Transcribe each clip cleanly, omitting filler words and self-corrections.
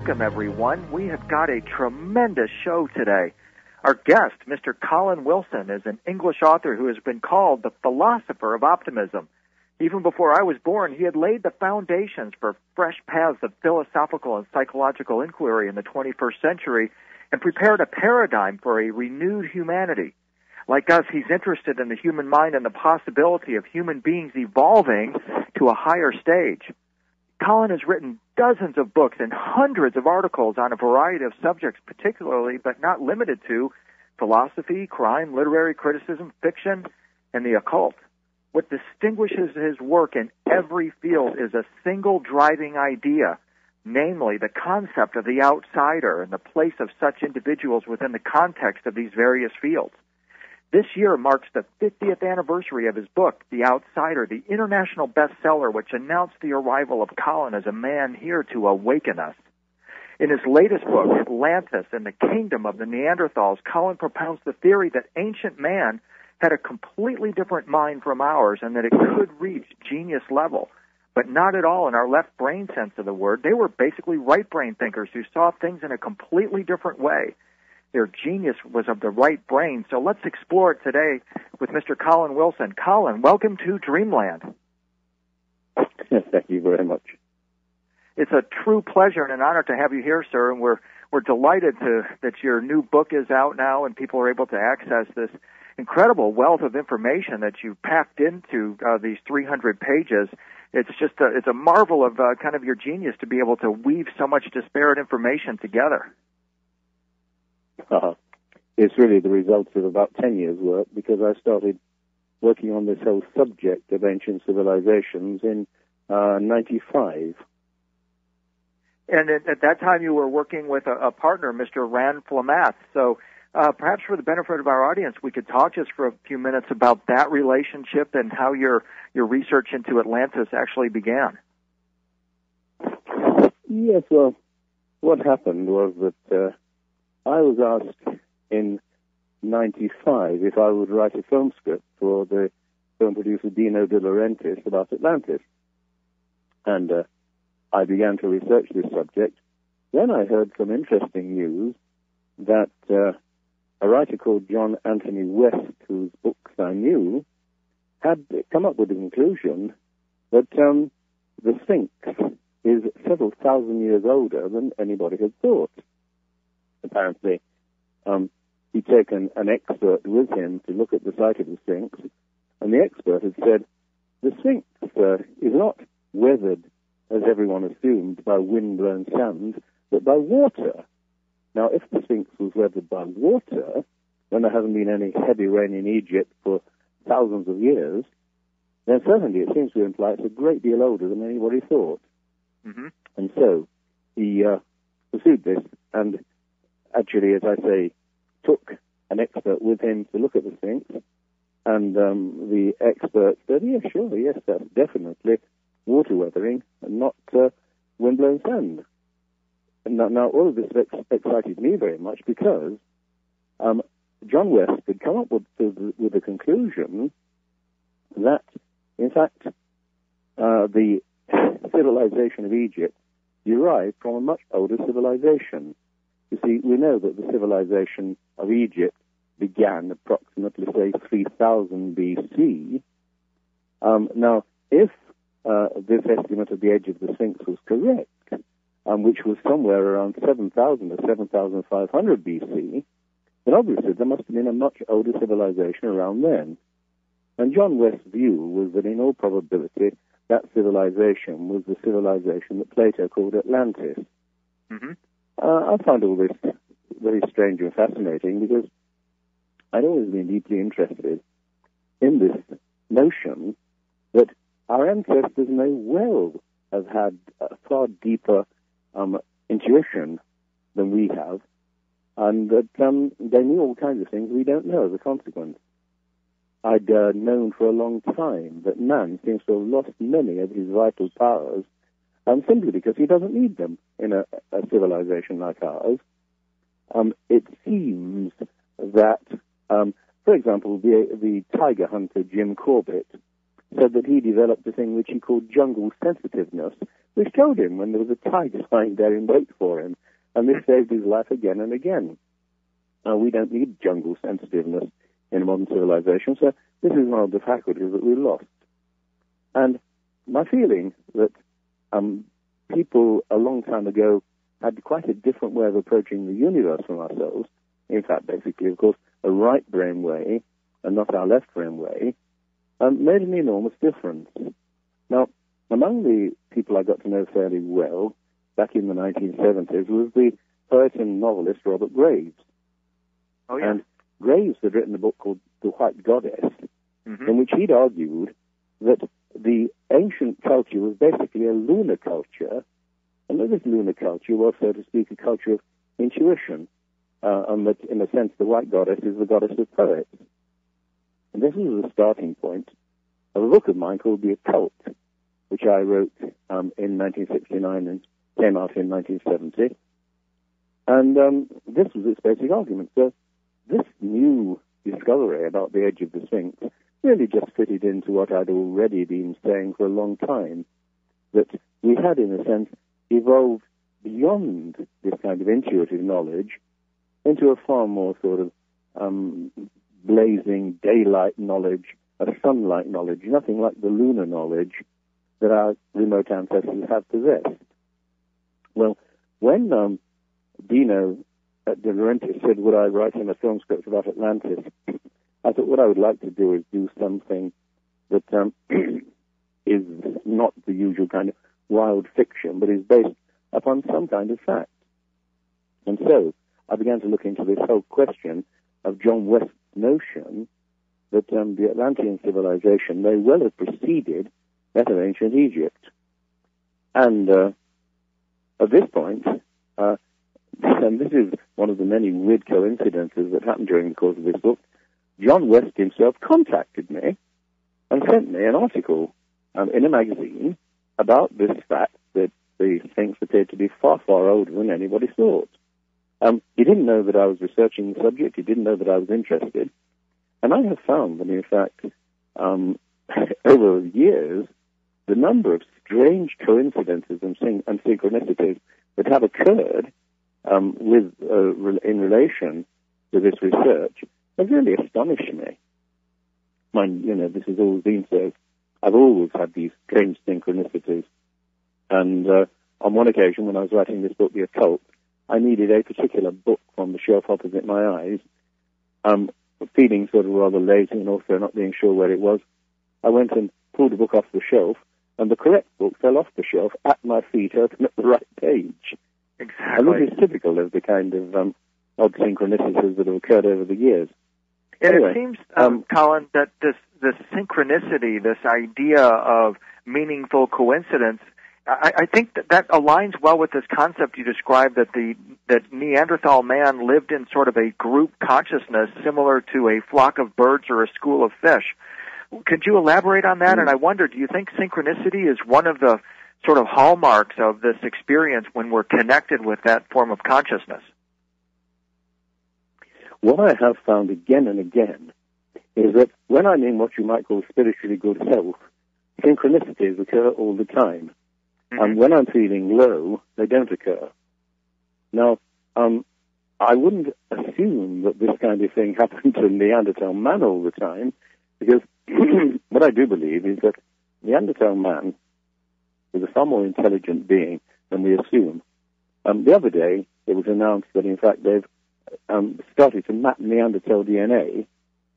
Welcome, everyone. We have got a tremendous show today. Our guest, Mr. Colin Wilson, is an English author who has been called the philosopher of optimism. Even before I was born, he had laid the foundations for fresh paths of philosophical and psychological inquiry in the 21st century and prepared a paradigm for a renewed humanity. Like us, he's interested in the human mind and the possibility of human beings evolving to a higher stage. Colin has written dozens of books and hundreds of articles on a variety of subjects, particularly, but not limited to, philosophy, crime, literary criticism, fiction, and the occult. What distinguishes his work in every field is a single driving idea, namely the concept of the outsider and the place of such individuals within the context of these various fields. This year marks the 50th anniversary of his book, The Outsider, the international bestseller which announced the arrival of Colin as a man here to awaken us. In his latest book, Atlantis and the Kingdom of the Neanderthals, Colin propounds the theory that ancient man had a completely different mind from ours and that it could reach genius level, but not at all in our left brain sense of the word. They were basically right brain thinkers who saw things in a completely different way. Their genius was of the right brain. So let's explore it today with Mr. Colin Wilson. Colin, welcome to Dreamland. Thank you very much. It's a true pleasure and an honor to have you here, sir, and we're delighted that your new book is out now and people are able to access this incredible wealth of information that you packed into these 300 pages. It's just it's a marvel of kind of your genius to be able to weave so much disparate information together. It's really the result of about 10 years' work, because I started working on this whole subject of ancient civilizations in 95. And at that time you were working with a partner, Mr. Rand Flem-Ath. So perhaps for the benefit of our audience, we could talk just for a few minutes about that relationship and how your research into Atlantis actually began. Yes, well, what happened was that I was asked in 95 if I would write a film script for the film producer Dino De Laurentiis about Atlantis. And I began to research this subject. Then I heard some interesting news that a writer called John Anthony West, whose books I knew, had come up with the conclusion that the Sphinx is several thousand years older than anybody had thought. Apparently, he'd taken an expert with him to look at the site of the Sphinx, and the expert had said, the Sphinx is not weathered, as everyone assumed, by wind-blown sand, but by water. Now, if the Sphinx was weathered by water, when there hasn't been any heavy rain in Egypt for thousands of years, then certainly it seems to imply it's a great deal older than anybody thought. Mm-hmm. And so he pursued this, and actually, as I say, took an expert with him to look at the Sphinx, and the expert said, yeah, sure, yes, that's definitely water weathering and not wind-blown sand. And now all of this excited me very much, because John West had come up with the conclusion that, in fact, the civilization of Egypt derived from a much older civilization. You see, we know that the civilization of Egypt began approximately, say, 3000 BC. Now, if this estimate of the age of the Sphinx was correct, which was somewhere around 7000 or 7500 BC, then obviously there must have been a much older civilization around then. And John West's view was that in all probability that civilization was the civilization that Plato called Atlantis. Mm-hmm. I found all this very strange and fascinating, because I'd always been deeply interested in this notion that our ancestors may well have had a far deeper intuition than we have, and that they knew all kinds of things we don't know as a consequence. I'd known for a long time that man seems to have lost many of his vital powers, simply because he doesn't need them in a civilization like ours. It seems that, for example, the tiger hunter Jim Corbett said that he developed a thing which he called jungle sensitiveness, which told him when there was a tiger lying there in wait for him, and this saved his life again and again. Now, we don't need jungle sensitiveness in modern civilization, so this is one of the faculties that we lost. And my feeling that people a long time ago had quite a different way of approaching the universe from ourselves, in fact, basically, of course, a right brain way and not our left brain way, made an enormous difference. Now, among the people I got to know fairly well back in the 1970s was the poet and novelist Robert Graves. Oh, yeah. And Graves had written a book called The White Goddess, in which he'd argued that the ancient culture was basically a lunar culture, and that this lunar culture was, so to speak, a culture of intuition, and that, in a sense, the White Goddess is the goddess of poets. And this was the starting point of a book of mine called The Occult, which I wrote in 1969 and came out in 1970. And this was its basic argument. So this new discovery about the age of the Sphinx really just fitted into what I'd already been saying for a long time, that we had, in a sense, evolved beyond this kind of intuitive knowledge into a far more sort of blazing daylight knowledge, a sunlight knowledge, nothing like the lunar knowledge that our remote ancestors have possessed. Well, when Dino at De Laurentiis said, would I write him a film script about Atlantis, I thought what I would like to do is do something that is not the usual kind of wild fiction, but is based upon some kind of fact. And so I began to look into this whole question of John West's notion that the Atlantean civilization may well have preceded that of ancient Egypt. And at this point, and this is one of the many weird coincidences that happened during the course of this book, John West himself contacted me and sent me an article in a magazine about this fact that the Sphinx appeared to be far, far older than anybody thought. He didn't know that I was researching the subject. He didn't know that I was interested. And I have found that, in fact, over years, the number of strange coincidences and synchronicities that have occurred in relation to this research have really astonished me. Mind, this has always been so. I've always had these strange synchronicities. And on one occasion, when I was writing this book, The Occult, I needed a particular book from the shelf opposite my eyes. Feeling sort of rather lazy and also not being sure where it was, I went and pulled the book off the shelf, and the correct book fell off the shelf at my feet, open at the right page. Exactly. And this is typical of the kind of odd synchronicities that have occurred over the years. And anyway, it seems, Colin, that this synchronicity, this idea of meaningful coincidence, I think that aligns well with this concept you described that Neanderthal man lived in sort of a group consciousness similar to a flock of birds or a school of fish. Could you elaborate on that? And I wonder, do you think synchronicity is one of the sort of hallmarks of this experience when we're connected with that form of consciousness? What I have found again and again is that when I'm in what you might call spiritually good health, synchronicities occur all the time. And when I'm feeling low, they don't occur. Now, I wouldn't assume that this kind of thing happened to Neanderthal man all the time, because what I do believe is that Neanderthal man is a far more intelligent being than we assume. The other day, it was announced that, in fact, they've started to map Neanderthal DNA,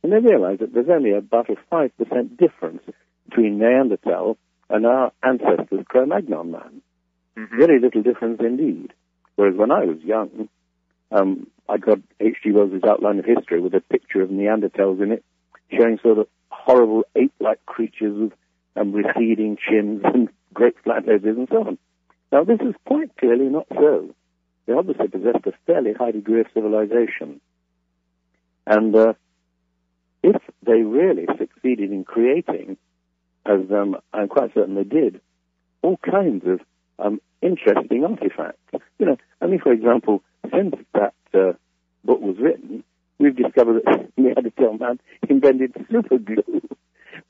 and they realized that there's only about a 5% difference between Neanderthal and our ancestors, Cro-Magnon man. Very little difference indeed. Whereas when I was young, I got H.G. Wells's Outline of History with a picture of Neanderthals in it, showing sort of horrible ape-like creatures with receding chins and great flat noses and so on. Now, this is quite clearly not so. They obviously possessed a fairly high degree of civilization. And if they really succeeded in creating, as I'm quite certain they did, all kinds of interesting artifacts. For example, since that book was written, we've discovered that Neanderthal man invented super glue.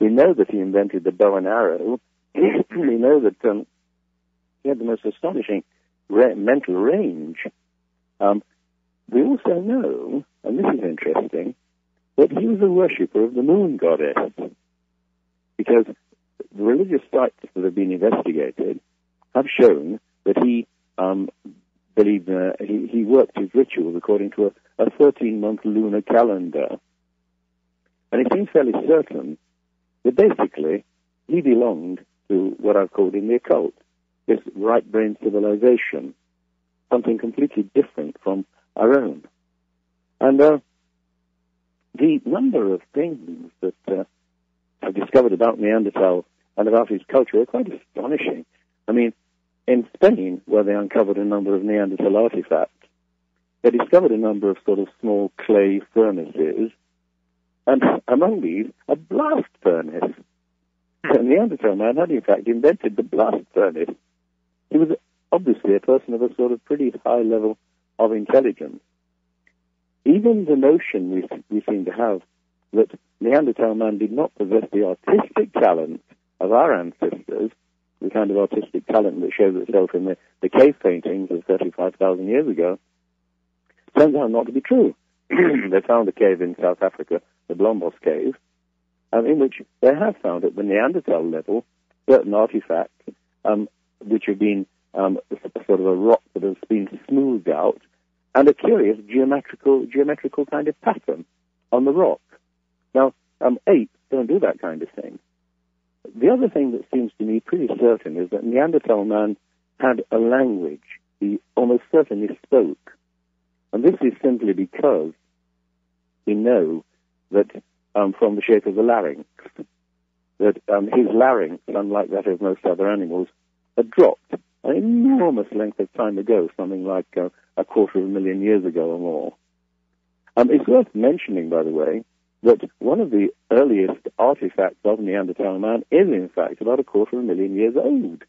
We We know that he invented the bow and arrow. We know that he had the most astonishing mental range. We also know, and this is interesting, that he was a worshipper of the moon goddess, because the religious sites that have been investigated have shown that he believed he worked his rituals according to a 13-month lunar calendar. And it seems fairly certain that basically he belonged to what I've called in the occult, this right-brain civilization, something completely different from our own. And the number of things that I've discovered about Neanderthal and about his culture are quite astonishing. I mean, in Spain, where they uncovered a number of Neanderthal artifacts, they discovered a number of sort of small clay furnaces, and among these, a blast furnace. The Neanderthal man had, in fact, invented the blast furnace. He was obviously a person of a sort of pretty high level of intelligence. Even the notion we seem to have that Neanderthal man did not possess the artistic talent of our ancestors, the kind of artistic talent that shows itself in the cave paintings of 35,000 years ago, turns out not to be true. They found a cave in South Africa, the Blombos Cave, in which they have found at the Neanderthal level certain artifacts which have been sort of a rock that has been smoothed out, and a curious geometrical kind of pattern on the rock. Now, apes don't do that kind of thing. The other thing that seems to me pretty certain is that Neanderthal man had a language. He almost certainly spoke. And this is simply because we know that from the shape of the larynx, that his larynx, unlike that of most other animals, had dropped an enormous length of time ago, something like 250,000 years ago or more. It's worth mentioning, by the way, that one of the earliest artifacts of Neanderthal man is, in fact, about 250,000 years old.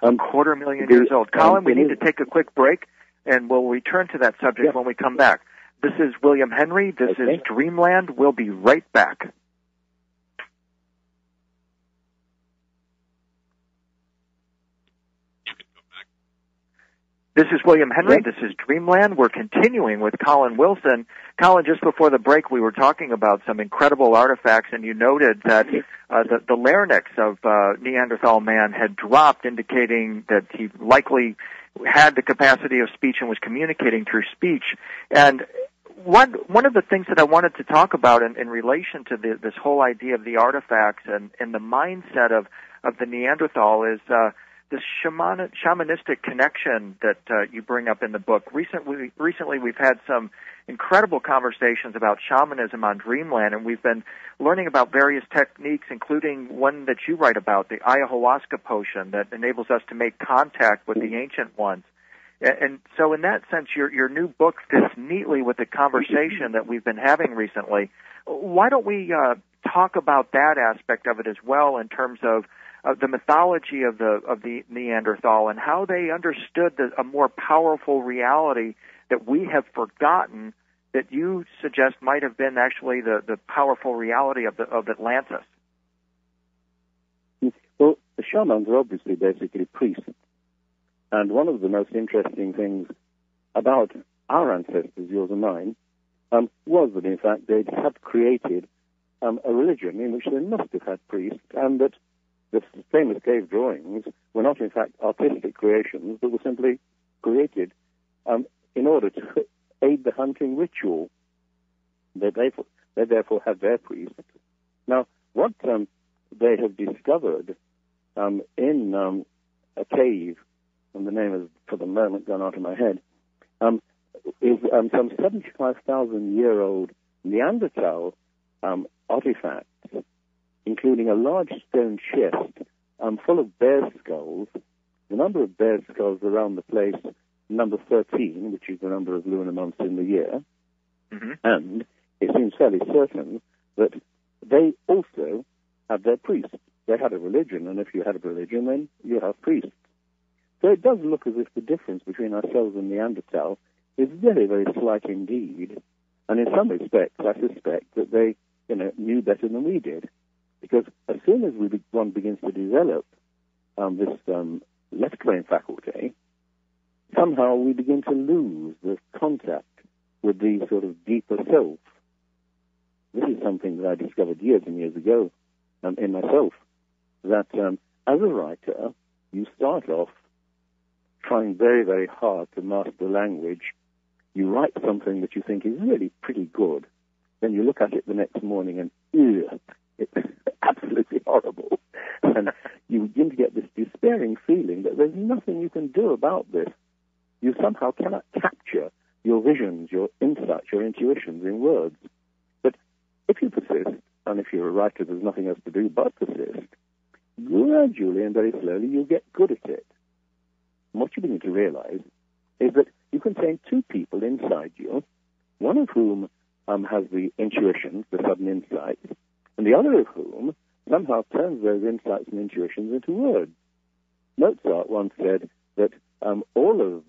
250,000 years old. Colin, we need to take a quick break, and we'll return to that subject when we come back. This is William Henry. This is Dreamland. We'll be right back. This is William Henry. This is Dreamland. We're continuing with Colin Wilson. Colin, just before the break, we were talking about some incredible artifacts, and you noted that the larynx of Neanderthal man had dropped, indicating that he likely had the capacity of speech and was communicating through speech. And one of the things that I wanted to talk about in relation to this whole idea of the artifacts and the mindset of the Neanderthal is this shamanistic connection that you bring up in the book. Recently, we've had some incredible conversations about shamanism on Dreamland, and we've been learning about various techniques, including one that you write about, the ayahuasca potion that enables us to make contact with the ancient ones. And so in that sense, your new book fits neatly with the conversation that we've been having recently. Why don't we talk about that aspect of it as well, in terms of the mythology of the Neanderthal and how they understood a more powerful reality that we have forgotten, that you suggest might have been actually the powerful reality of Atlantis? Well, the shamans are obviously basically priests. And one of the most interesting things about our ancestors, yours and mine, was that, in fact, they had created a religion in which they must have had priests, and that the famous cave drawings were not, in fact, artistic creations, but were simply created in order to aid the hunting ritual. They therefore had their priests. Now, what they have discovered in a cave, and the name has, for the moment, gone out of my head, is some 75,000-year-old Neanderthal artifacts, including a large stone chest full of bear skulls. The number of bear skulls around the place, number 13, which is the number of lunar months in the year. Mm-hmm. And it seems fairly certain that they also had their priests. They had a religion, and if you had a religion, then you have priests. So it does look as if the difference between ourselves and Neanderthal is very, very slight indeed. And in some respects, I suspect that they, knew better than we did. Because as soon as one begins to develop this left brain faculty, somehow we begin to lose the contact with the sort of deeper self. This is something that I discovered years and years ago in myself, that as a writer, you start off trying very, very hard to master language. You write something that you think is really pretty good. Then you look at it the next morning and, it's absolutely horrible. And you begin to get this despairing feeling that there's nothing you can do about this. You somehow cannot capture your visions, your insights, your intuitions in words. But if you persist, and if you're a writer, there's nothing else to do but persist, gradually and very slowly you'll get good at it. And what you begin to realize is that you contain two people inside you, one of whom has the intuitions, the sudden insights, and the other of whom somehow turns those insights and intuitions into words. Mozart once said that all of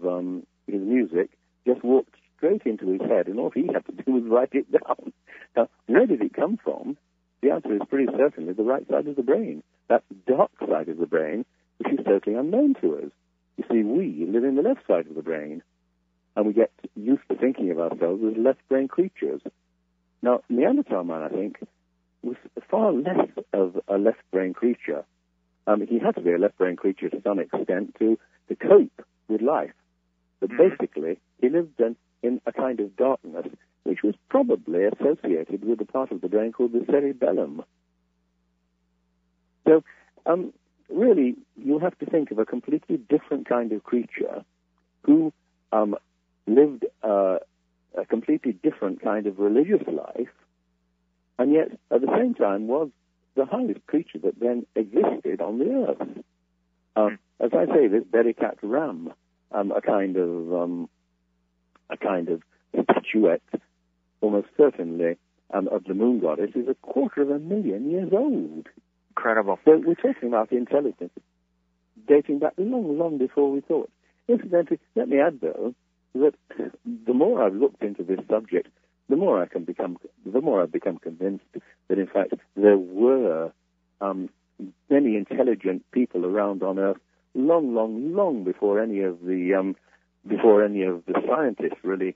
his music just walked straight into his head, and all he had to do was write it down. Now, where did it come from? The answer is pretty certainly the right side of the brain, that dark side of the brain, which is totally unknown to us. You see, we live in the left side of the brain, and we get used to thinking of ourselves as left-brain creatures. Now, Neanderthal man, I think, was far less of a left-brain creature. He had to be a left-brain creature to some extent to cope with life. But basically, he lived in a kind of darkness, which was probably associated with the part of the brain called the cerebellum. So, really, you have to think of a completely different kind of creature who lived a completely different kind of religious life, and yet at the same time was the highest creature that then existed on the earth. As I say, this Bericat ram, a kind of statuette, almost certainly of the moon goddess, is 250,000 years old. Incredible. So we're talking about intelligence dating back long, long before we thought. Incidentally, let me add, though, that the more I've looked into this subject, the more I've become convinced that, in fact, there were many intelligent people around on Earth long, long, long before any of the scientists really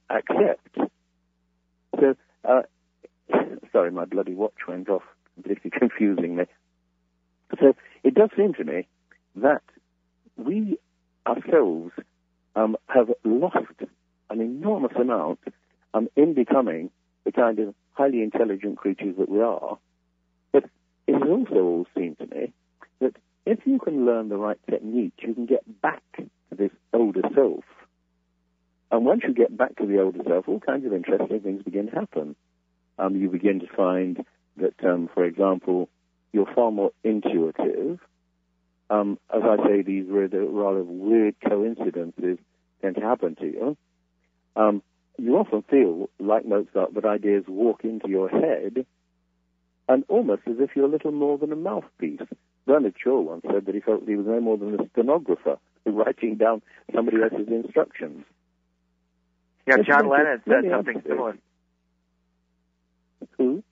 accept. So, sorry, my bloody watch went off, completely confusing me. So it does seem to me that we ourselves have lost an enormous amount in becoming the kind of highly intelligent creatures that we are. But it has also all seemed to me that if you can learn the right technique, you can get back to this older self. And once you get back to the older self, all kinds of interesting things begin to happen. You begin to find that, for example, you're far more intuitive. As I say, these rather weird coincidences tend to happen to you. You often feel, like Mozart, that ideas walk into your head, and almost as if you're little more than a mouthpiece. Bernard Shaw once said that he felt he was no more than a stenographer writing down somebody else's instructions. Yeah, John Lennon said something similar. Who?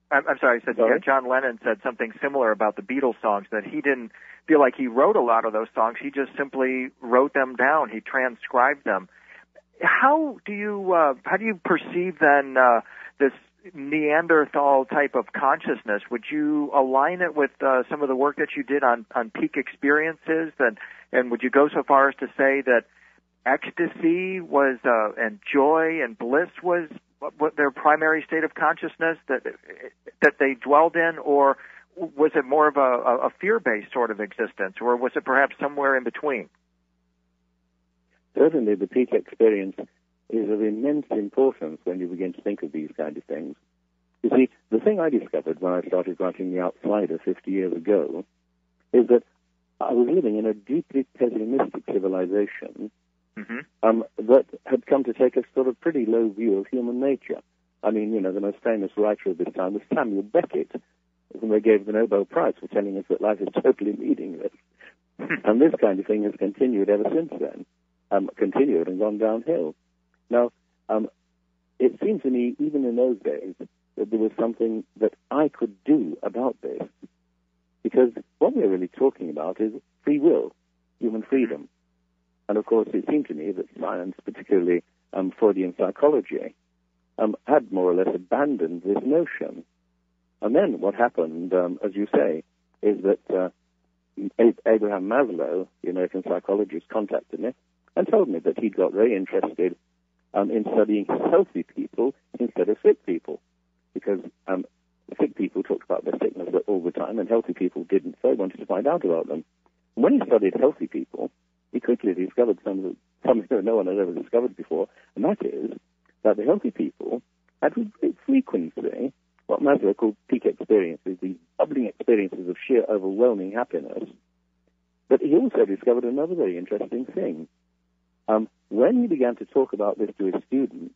I'm sorry, yeah, John Lennon said something similar about the Beatles songs, that he didn't feel like he wrote a lot of those songs. He just simply wrote them down. He transcribed them. How do you perceive then this Neanderthal type of consciousness? Would you align it with some of the work that you did on peak experiences? And would you go so far as to say that ecstasy was and joy and bliss was what their primary state of consciousness that they dwelled in, or was it more of a fear-based sort of existence, or was it perhaps somewhere in between? Certainly, the peak experience is of immense importance when you begin to think of these kind of things. You see, the thing I discovered when I started writing The Outsider 50 years ago is that I was living in a deeply pessimistic civilization that had come to take a sort of pretty low view of human nature. I mean, the most famous writer of this time was Samuel Beckett, whom they gave the Nobel Prize for telling us that life is totally meaningless. And this kind of thing has continued ever since then. Continued and gone downhill. Now, it seems to me, even in those days, that there was something that I could do about this. Because what we're really talking about is free will, human freedom. And, of course, it seemed to me that science, particularly Freudian psychology, had more or less abandoned this notion. And then what happened, as you say, is that Abraham Maslow, the American psychologist, contacted me and told me that he'd got very interested in studying healthy people instead of sick people, because sick people talked about their sickness all the time and healthy people didn't, so he wanted to find out about them. And when he studied healthy people, he quickly discovered something that no one had ever discovered before, and that is that the healthy people had with great frequency what Maslow called peak experiences, these bubbling experiences of sheer overwhelming happiness. But he also discovered another very interesting thing. When he began to talk about this to his students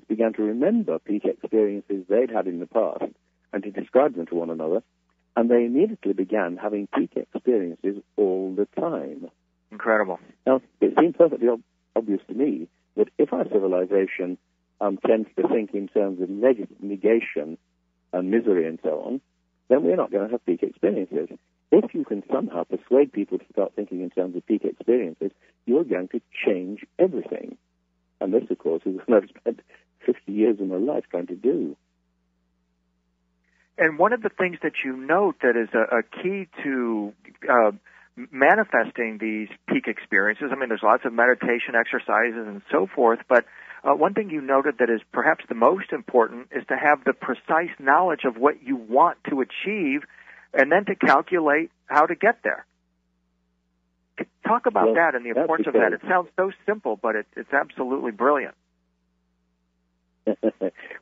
began to remember peak experiences they'd had in the past and to describe them to one another, and they immediately began having peak experiences all the time. Incredible. Now, it seems perfectly obvious to me that if our civilization tends to think in terms of negation and misery and so on, then we're not going to have peak experiences. If you can somehow persuade people to start thinking in terms of peak experiences, you're going to change everything. And this, of course, is what I've spent 50 years of my life trying to do. And one of the things that you note that is a key to manifesting these peak experiences, I mean, there's lots of meditation exercises and so forth, but one thing you noted that is perhaps the most important is to have the precise knowledge of what you want to achieve and then to calculate how to get there. Talk about that and the importance of that. It sounds so simple, but it's absolutely brilliant.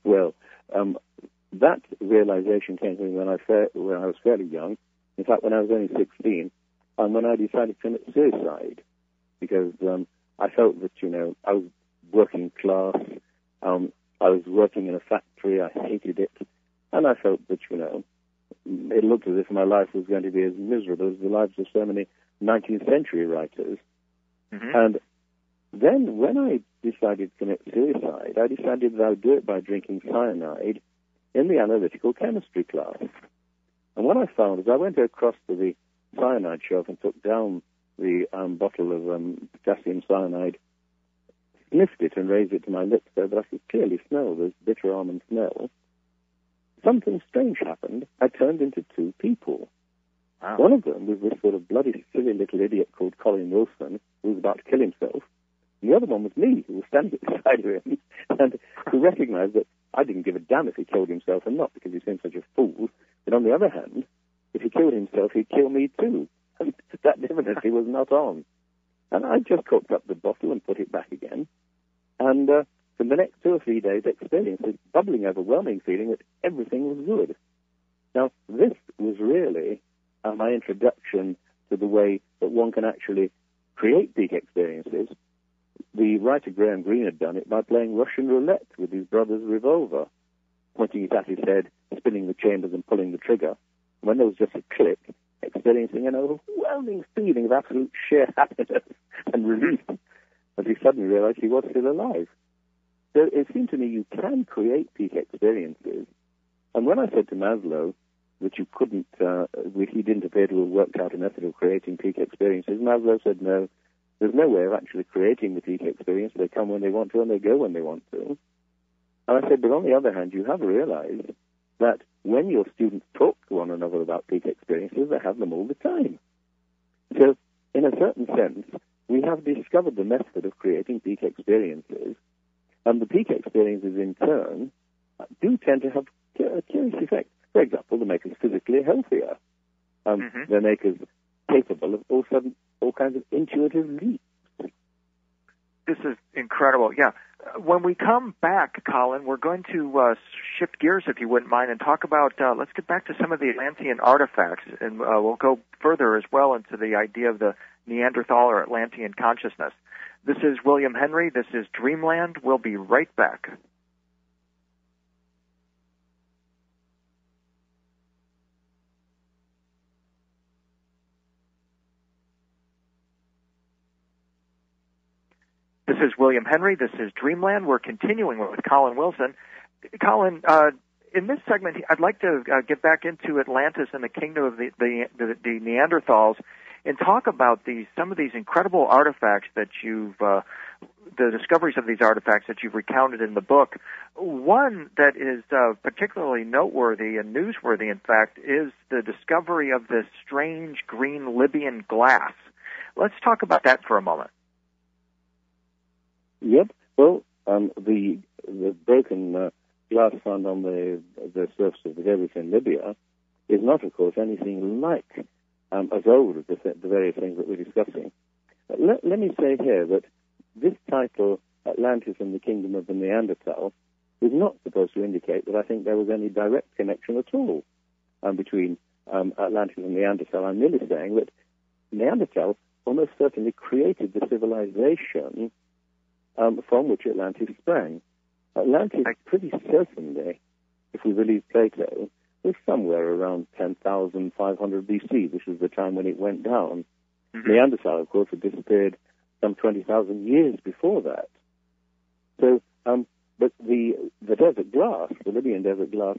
Well, that realization came to me when I was fairly young. In fact, when I was only 16, and when I decided to commit suicide, because I felt that, I was working class, I was working in a factory, I hated it, and I felt that, it looked as if my life was going to be as miserable as the lives of so many 19th century writers. Mm-hmm. And then when I decided to commit suicide, I decided that I would do it by drinking cyanide in the analytical chemistry class. And what I found is I went across to the cyanide shelf and took down the bottle of potassium cyanide, sniffed it and raised it to my lips so that I could clearly smell this bitter almond smell. Something strange happened. I turned into two people. Wow. One of them was this sort of bloody, silly little idiot called Colin Wilson, who was about to kill himself. And the other one was me, who was standing beside him, and who recognized that I didn't give a damn if he killed himself or not, because he seemed such a fool. But on the other hand, if he killed himself, he'd kill me too. And that definitely was not on. And I just corked up the bottle and put it back again. And for the next 2 or 3 days, experienced this bubbling, overwhelming feeling that everything was good. Now, this was really my introduction to the way that one can actually create peak experiences. The writer Graham Greene had done it by playing Russian roulette with his brother's revolver, pointing it at his head, spinning the chambers and pulling the trigger. When there was just a click, experiencing an overwhelming feeling of absolute sheer happiness and relief, as he suddenly realized he was still alive. So it seemed to me you can create peak experiences. And when I said to Maslow that you couldn't, he didn't appear to have worked out a method of creating peak experiences, Maslow said, no, there's no way of actually creating the peak experience. They come when they want to and they go when they want to. And I said, but on the other hand, you have realized that when your students talk to one another about peak experiences, they have them all the time. So, in a certain sense, we have discovered the method of creating peak experiences, and the peak experiences, in turn, do tend to have a curious effect. For example, they make us physically healthier. They make us capable of all kinds of intuitive leaps. This is incredible. Yeah. When we come back, Colin, we're going to shift gears, if you wouldn't mind, and talk about, let's get back to some of the Atlantean artifacts, and we'll go further as well into the idea of the Neanderthal or Atlantean consciousness. This is William Henry. This is Dreamland. We'll be right back. This is William Henry. This is Dreamland. We're continuing with Colin Wilson. Colin, in this segment, I'd like to get back into Atlantis and the kingdom of the Neanderthals and talk about some of these incredible artifacts that the discoveries of these artifacts that you've recounted in the book. One that is particularly noteworthy and newsworthy, in fact, is the discovery of this strange green Libyan glass. Let's talk about that for a moment. Yep. Well, the broken glass found on the surface of the desert in Libya is not, of course, anything like as old as the various things that we're discussing. Let me say here that this title, Atlantis and the Kingdom of the Neanderthals, is not supposed to indicate that I think there was any direct connection at all between Atlantis and Neanderthal. I'm merely saying that Neanderthal almost certainly created the civilization from which Atlantis sprang. Atlantis, pretty certainly, if we believe Plato, was somewhere around 10,500 BC, which was the time when it went down. Mm-hmm. Neanderthal, of course, had disappeared some 20,000 years before that. So, but the desert glass, the Libyan desert glass,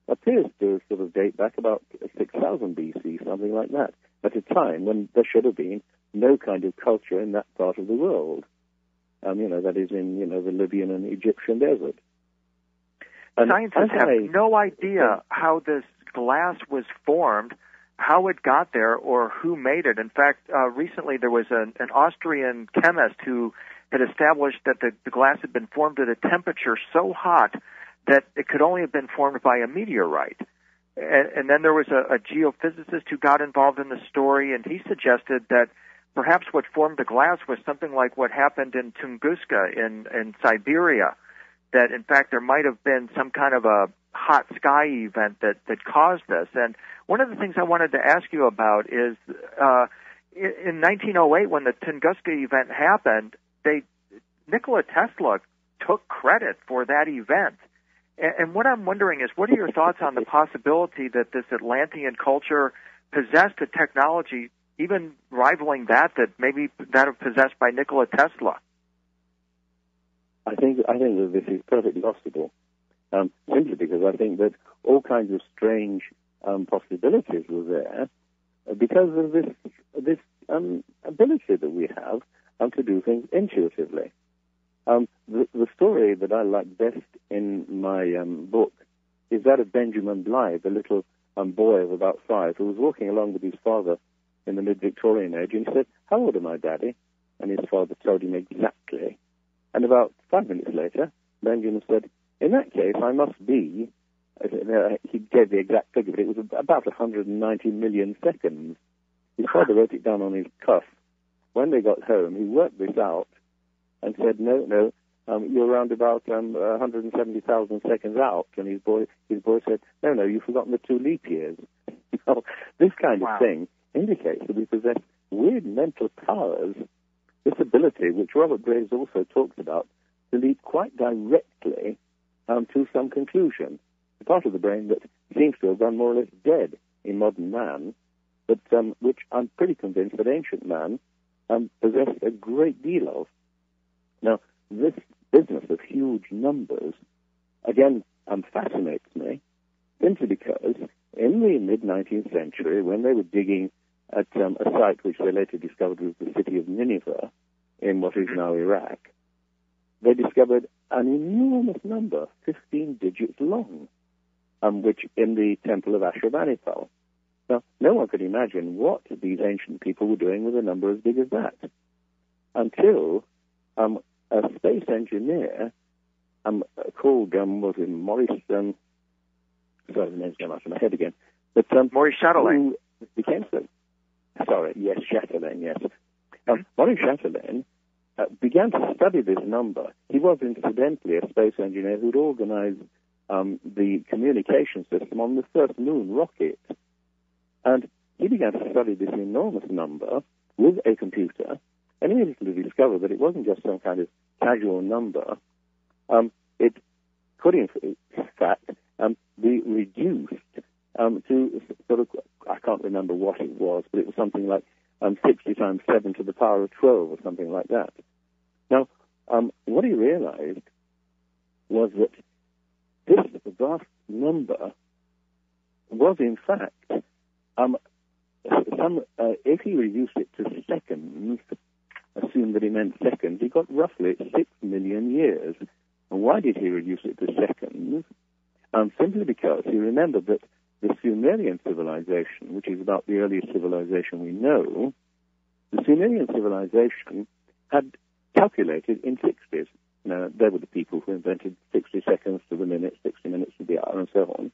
appears to sort of date back about 6,000 BC, something like that, at a time when there should have been no kind of culture in that part of the world. That is in, the Libyan and Egyptian desert. And scientists have no idea how this glass was formed, how it got there, or who made it. In fact, recently there was an Austrian chemist who had established that the glass had been formed at a temperature so hot that it could only have been formed by a meteorite. And then there was a geophysicist who got involved in the story, and he suggested that perhaps what formed the glass was something like what happened in Tunguska in Siberia, that in fact there might have been some kind of a hot sky event that caused this. And one of the things I wanted to ask you about is in 1908, when the Tunguska event happened, Nikola Tesla took credit for that event. And what I'm wondering is, what are your thoughts on the possibility that this Atlantean culture possessed a technology even rivaling that maybe that was possessed by Nikola Tesla? I think that this is perfectly possible, simply because I think that all kinds of strange possibilities were there because of this ability that we have to do things intuitively. The story that I like best in my book is that of Benjamin Blythe, a little boy of about 5, who was walking along with his father in the mid-Victorian age, and he said, "How old am I, Daddy?" And his father told him exactly. And about 5 minutes later, Benjamin said, "In that case, I must be," he gave the exact figure, but it was about 190 million seconds. His father wrote it down on his cuff. When they got home, he worked this out and said, no, you're around about 170,000 seconds out. And his boy said, no, you've forgotten the 2 leap years. This kind of thing indicates that we possess weird mental powers, this ability, which Robert Graves also talks about, to lead quite directly to some conclusion. The part of the brain that seems to have gone more or less dead in modern man, but which I'm pretty convinced that ancient man possessed a great deal of. Now, this business of huge numbers, again, fascinates me, simply because in the mid-19th century, when they were digging at a site which they later discovered was the city of Nineveh in what is now Iraq, they discovered an enormous number, 15 digits long, which in the temple of Ashurbanipal. Now, no one could imagine what these ancient people were doing with a number as big as that, until a space engineer called, Maurice, sorry, the name's going out of my head again, but Maurice Chatelain. Became so. Sorry, yes, Chatelain, yes. Maurice Chatelain began to study this number. He was incidentally a space engineer who'd organized the communication system on the first moon rocket. And he began to study this enormous number with a computer, and immediately discovered that it wasn't just some kind of casual number. It could, in fact, be reduced to sort of, I can't remember what it was, but it was something like 60 times 7 to the power of 12 or something like that. Now, what he realized was that this vast number was, in fact, if he reduced it to seconds, assume that he meant seconds, he got roughly 6 million years. And why did he reduce it to seconds? Simply because he remembered that the Sumerian civilization, which is about the earliest civilization we know, the Sumerian civilization had calculated in 60s. Now, they were the people who invented 60 seconds to the minute, 60 minutes to the hour, and so on.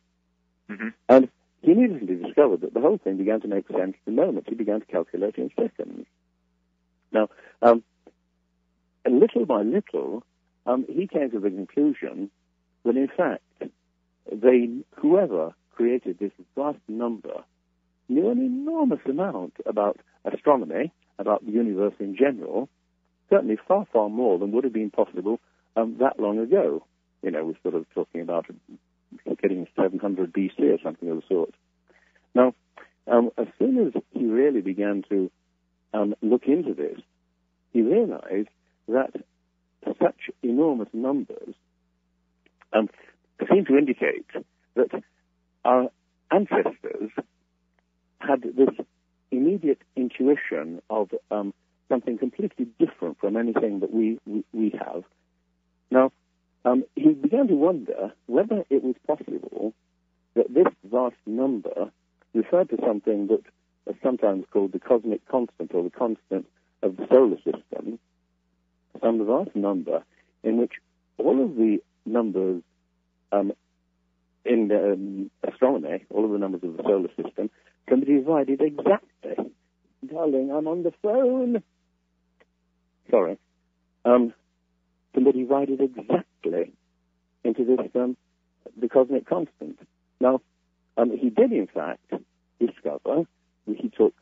Mm-hmm. And he immediately discovered that the whole thing began to make sense the moment he began to calculate in seconds. Now, little by little, he came to the conclusion that, in fact, whoever created this vast number knew an enormous amount about astronomy, about the universe in general, certainly far, far more than would have been possible that long ago. You know, we're sort of talking about getting 700 BC or something of the sort. Now, as soon as he really began to look into this, he realized that such enormous numbers seem to indicate that our ancestors had this immediate intuition of something completely different from anything that we have. Now, he began to wonder whether it was possible that this vast number referred to something that is sometimes called the cosmic constant, or the constant of the solar system, some vast number in which all of the numbers in astronomy, all of the numbers of the solar system, can be divided exactly. Darling, I'm on the phone. Sorry. Can be divided exactly into this, the cosmic constant. Now, he did, in fact, discover, he took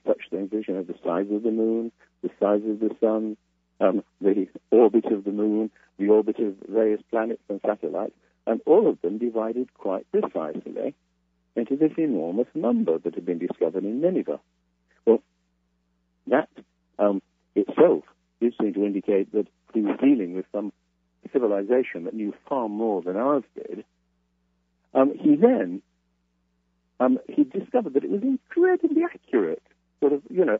such things as, the size of the moon, the size of the sun, the orbit of the moon, the orbit of various planets and satellites, and all of them divided quite precisely into this enormous number that had been discovered in Nineveh. Well, that itself did seem to indicate that he was dealing with some civilization that knew far more than ours did. He then he discovered that it was incredibly accurate,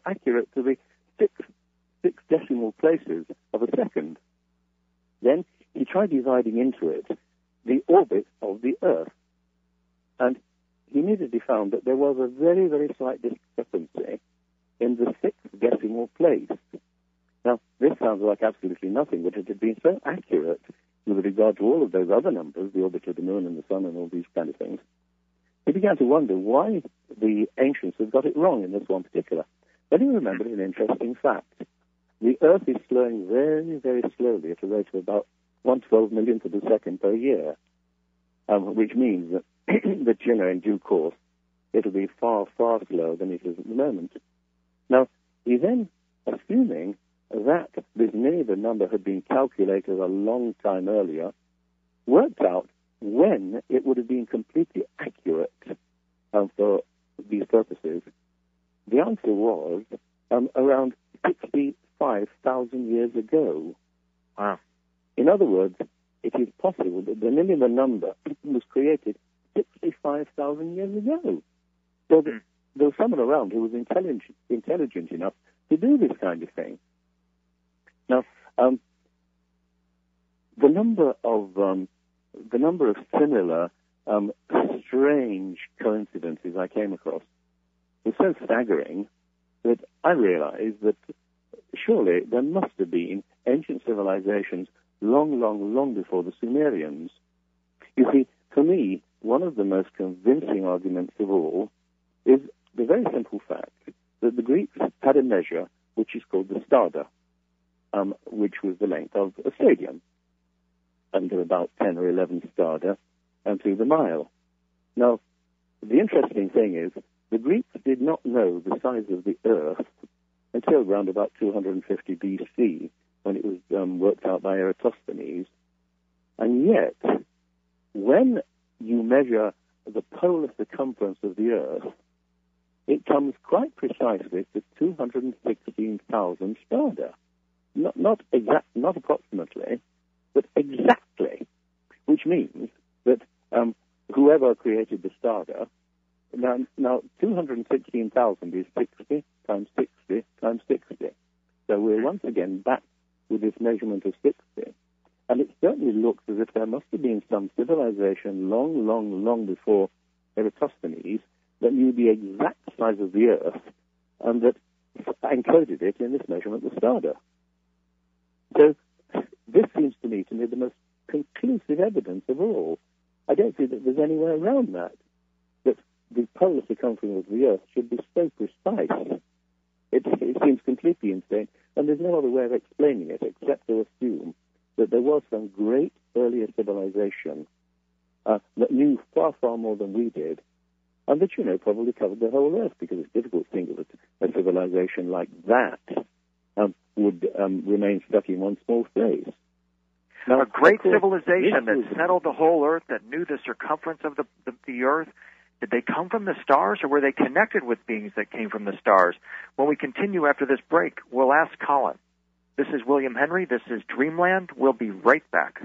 accurate to the six decimal places of a second. Then he tried dividing into it the orbit of the Earth, and he immediately found that there was a very, very slight discrepancy in the sixth decimal place. Now, this sounds like absolutely nothing, but it had been so accurate with regard to all of those other numbers, the orbit of the moon and the sun and all these kind of things. He began to wonder why the ancients had got it wrong in this one particular. Then he remembered an interesting fact. The Earth is slowing very, very slowly at a rate of about 1/12 millionth of a second per year, which means that, in due course, it'll be far, far slower than it is at the moment. Now, he then, assuming that this Nineveh number had been calculated a long time earlier, worked out when it would have been completely accurate for these purposes. The answer was around 65,000 years ago. Wow. In other words, it is possible that the Nineveh number was created 65,000 years ago. So that there was someone around who was intelligent enough to do this kind of thing. Now, the number of similar strange coincidences I came across was so staggering that I realized that surely there must have been ancient civilizations long, long, long before the Sumerians. You see, for me, one of the most convincing arguments of all is the very simple fact that the Greeks had a measure which is called the stada, which was the length of a stadium, under about 10 or 11 stada, and to the mile. Now, the interesting thing is, the Greeks did not know the size of the Earth until around about 250 BC, when it was worked out by Eratosthenes. And yet, when you measure the polar circumference of the Earth, it comes quite precisely to 216,000 stada. Not approximately, but exactly, which means that whoever created the starter. Now 216,000 is 60 times 60 times 60. So we're once again back with this measurement of 60. And it certainly looks as if there must have been some civilization long, long, long before Eratosthenes that knew the exact size of the Earth and that encoded it in this measurement of the starter. So this seems to me the most conclusive evidence of all. I don't see that there's any way around that the polar circumference of the Earth should be so precise. It seems completely insane, and there's no other way of explaining it except to assume that there was some great earlier civilization that knew far, far more than we did, and that, probably covered the whole Earth, because it's difficult to think of a civilization like that would remain stuck in one small space. Now, a great civilization that settled the whole Earth, that knew the circumference of the Earth. Did they come from the stars, or were they connected with beings that came from the stars? When we continue after this break, we'll ask Colin. This is William Henry. This is Dreamland. We'll be right back.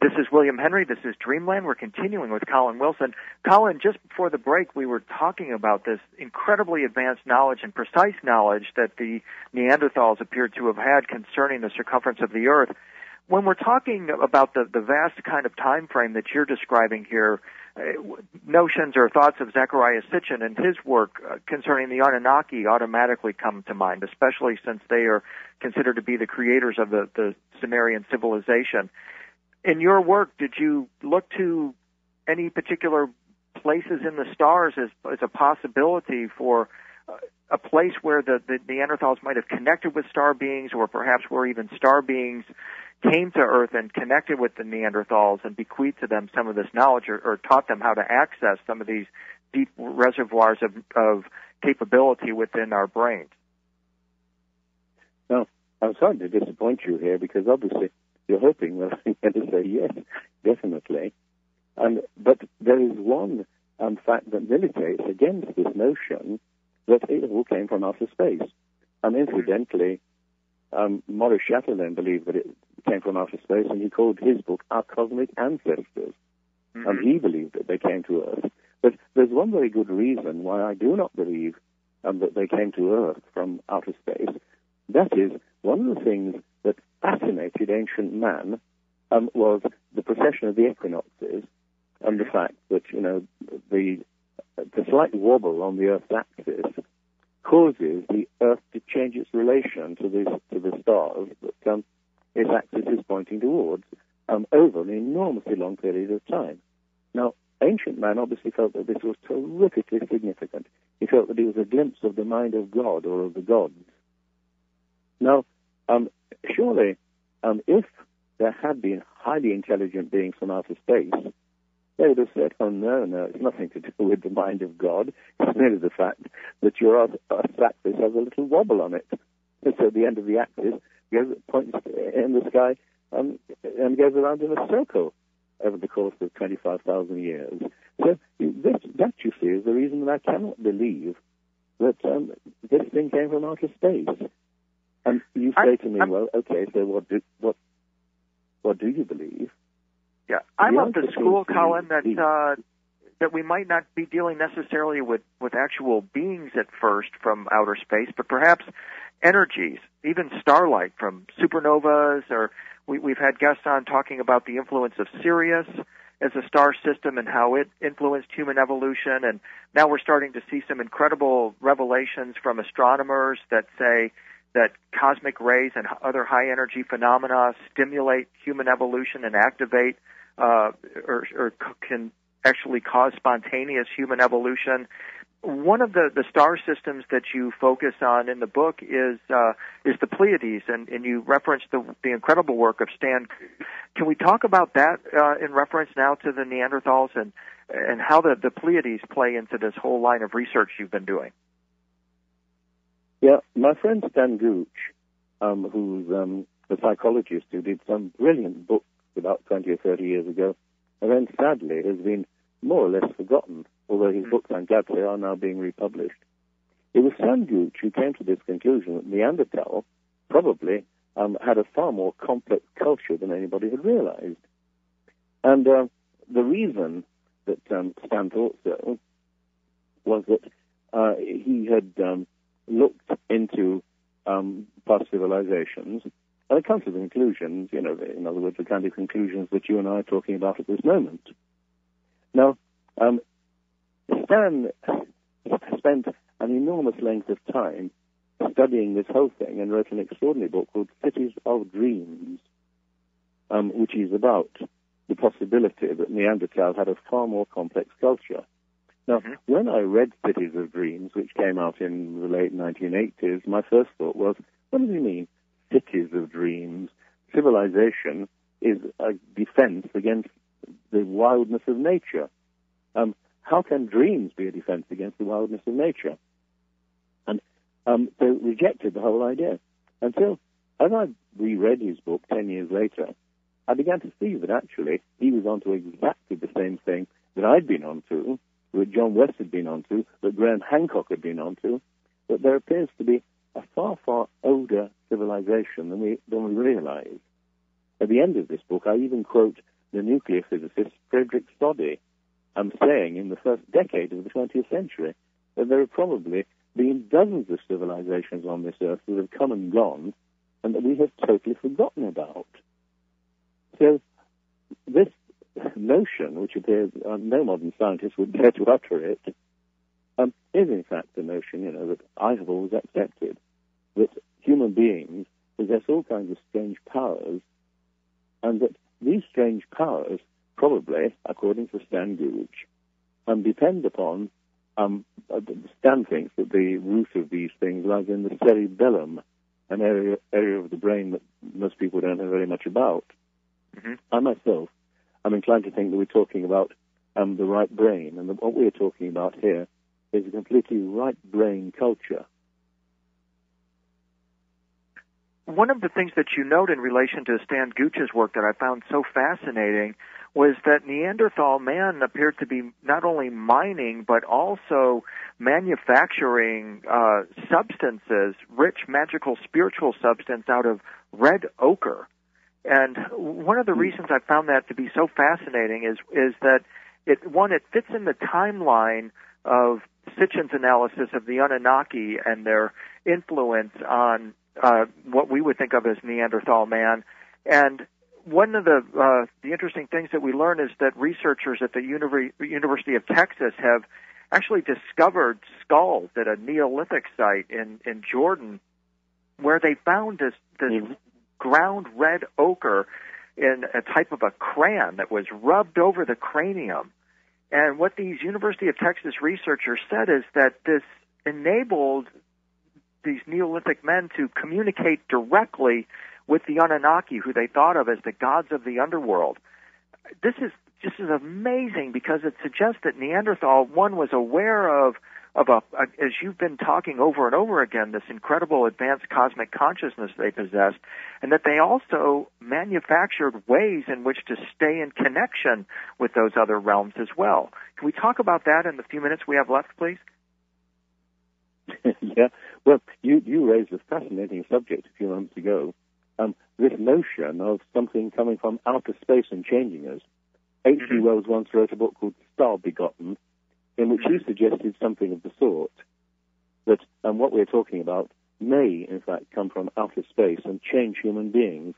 This is William Henry. This is Dreamland. We're continuing with Colin Wilson. Colin, just before the break, we were talking about this incredibly advanced knowledge and precise knowledge that the Neanderthals appeared to have had concerning the circumference of the Earth. When we're talking about the vast kind of time frame that you're describing here, notions or thoughts of Zecharia Sitchin and his work concerning the Anunnaki automatically come to mind, especially since they are considered to be the creators of the Sumerian civilization. In your work, did you look to any particular places in the stars as a possibility for a place where the Neanderthals might have connected with star beings, or perhaps where even star beings came to Earth and connected with the Neanderthals and bequeathed to them some of this knowledge, or taught them how to access some of these deep reservoirs of capability within our brains? Well, I'm sorry to disappoint you here, because obviously you're hoping that I'm going to say yes, definitely. But there is one fact that militates against this notion that it all came from outer space. And incidentally, Maurice Chatelain believed that it came from outer space, and he called his book Our Cosmic Ancestors. Mm-hmm. And he believed that they came to Earth. But there's one very good reason why I do not believe that they came to Earth from outer space. That is, one of the things that fascinated ancient man was the precession of the equinoxes, and the fact that, the slight wobble on the Earth's axis causes the Earth to change its relation to the stars that its axis is pointing towards over an enormously long period of time. Now, ancient man obviously felt that this was terrifically significant. He felt that it was a glimpse of the mind of God, or of the gods. Now, surely, if there had been highly intelligent beings from outer space, they would have said, oh, no, it's nothing to do with the mind of God. It's merely the fact that your Earth's axis has a little wobble on it. And so the end of the axis points in the sky and goes around in a circle over the course of 25,000 years. So that, you see, is the reason that I cannot believe that this thing came from outer space. And you say to me, well, okay, so what do you believe? Yeah, I'm of the school, Colin, that we might not be dealing necessarily with actual beings at first from outer space, but perhaps energies, even starlight from supernovas, or we've had guests on talking about the influence of Sirius as a star system and how it influenced human evolution, and now we're starting to see some incredible revelations from astronomers that say that cosmic rays and other high-energy phenomena stimulate human evolution and activate or can actually cause spontaneous human evolution. One of the star systems that you focus on in the book is the Pleiades, and you referenced the incredible work of Stan. Can we talk about that in reference now to the Neanderthals and how the Pleiades play into this whole line of research you've been doing? Yeah, my friend Stan Gooch, who's a psychologist who did some brilliant books about 20 or 30 years ago, and then sadly has been more or less forgotten. although his books, I'm glad to say, are now being republished. It was Stan Gooch who came to this conclusion that Neanderthal probably had a far more complex culture than anybody had realized. And the reason that Stan thought so was that he had looked into past civilizations and had come to the conclusions, in other words, the kind of conclusions that you and I are talking about at this moment. Now, Stan spent an enormous length of time studying this whole thing and wrote an extraordinary book called Cities of Dreams, which is about the possibility that Neanderthal had a far more complex culture. Now, when I read Cities of Dreams, which came out in the late 1980s, my first thought was, what does he mean, Cities of Dreams? Civilization is a defense against the wildness of nature. How can dreams be a defense against the wildness of nature? And they rejected the whole idea. Until, as I reread his book 10 years later, I began to see that actually he was onto exactly the same thing that I'd been onto, that John West had been onto, that Graham Hancock had been onto, that there appears to be a far, far older civilization than we realize. At the end of this book, I even quote the nuclear physicist Frederick Soddy, saying in the first decade of the 20th century that there have probably been dozens of civilizations on this earth that have come and gone and that we have totally forgotten about. So this notion, which appears no modern scientist would dare to utter it, is in fact the notion, that I have always accepted, that human beings possess all kinds of strange powers, and that these strange powers probably, according to Stan Gooch, depend upon, Stan thinks that the root of these things lies in the cerebellum, an area of the brain that most people don't know very much about. I myself am inclined to think that we're talking about the right brain, and that what we're talking about here is a completely right brain culture. One of the things that you note in relation to Stan Gooch's work that I found so fascinating was that Neanderthal man appeared to be not only mining but also manufacturing substances, rich, magical, spiritual substance out of red ochre. And one of the reasons I found that to be so fascinating is that it fits in the timeline of Sitchin's analysis of the Anunnaki and their influence on what we would think of as Neanderthal man. And one of the interesting things that we learn is that researchers at the University of Texas have actually discovered skulls at a Neolithic site in Jordan where they found this ground red ochre in a type of a crayon that was rubbed over the cranium. And what these University of Texas researchers said is that this enabled these Neolithic men to communicate directly with the Anunnaki, who they thought of as the gods of the underworld. This is just as amazing because it suggests that Neanderthal, one, was aware of as you've been talking over and over again, this incredible advanced cosmic consciousness they possessed, and that they also manufactured ways in which to stay in connection with those other realms as well. Can we talk about that in the few minutes we have left, please? Yeah. Well, you raised a fascinating subject a few months ago, this notion of something coming from outer space and changing us. H.G. Wells once wrote a book called Star Begotten, in which he suggested something of the sort, that what we're talking about may, in fact, come from outer space and change human beings.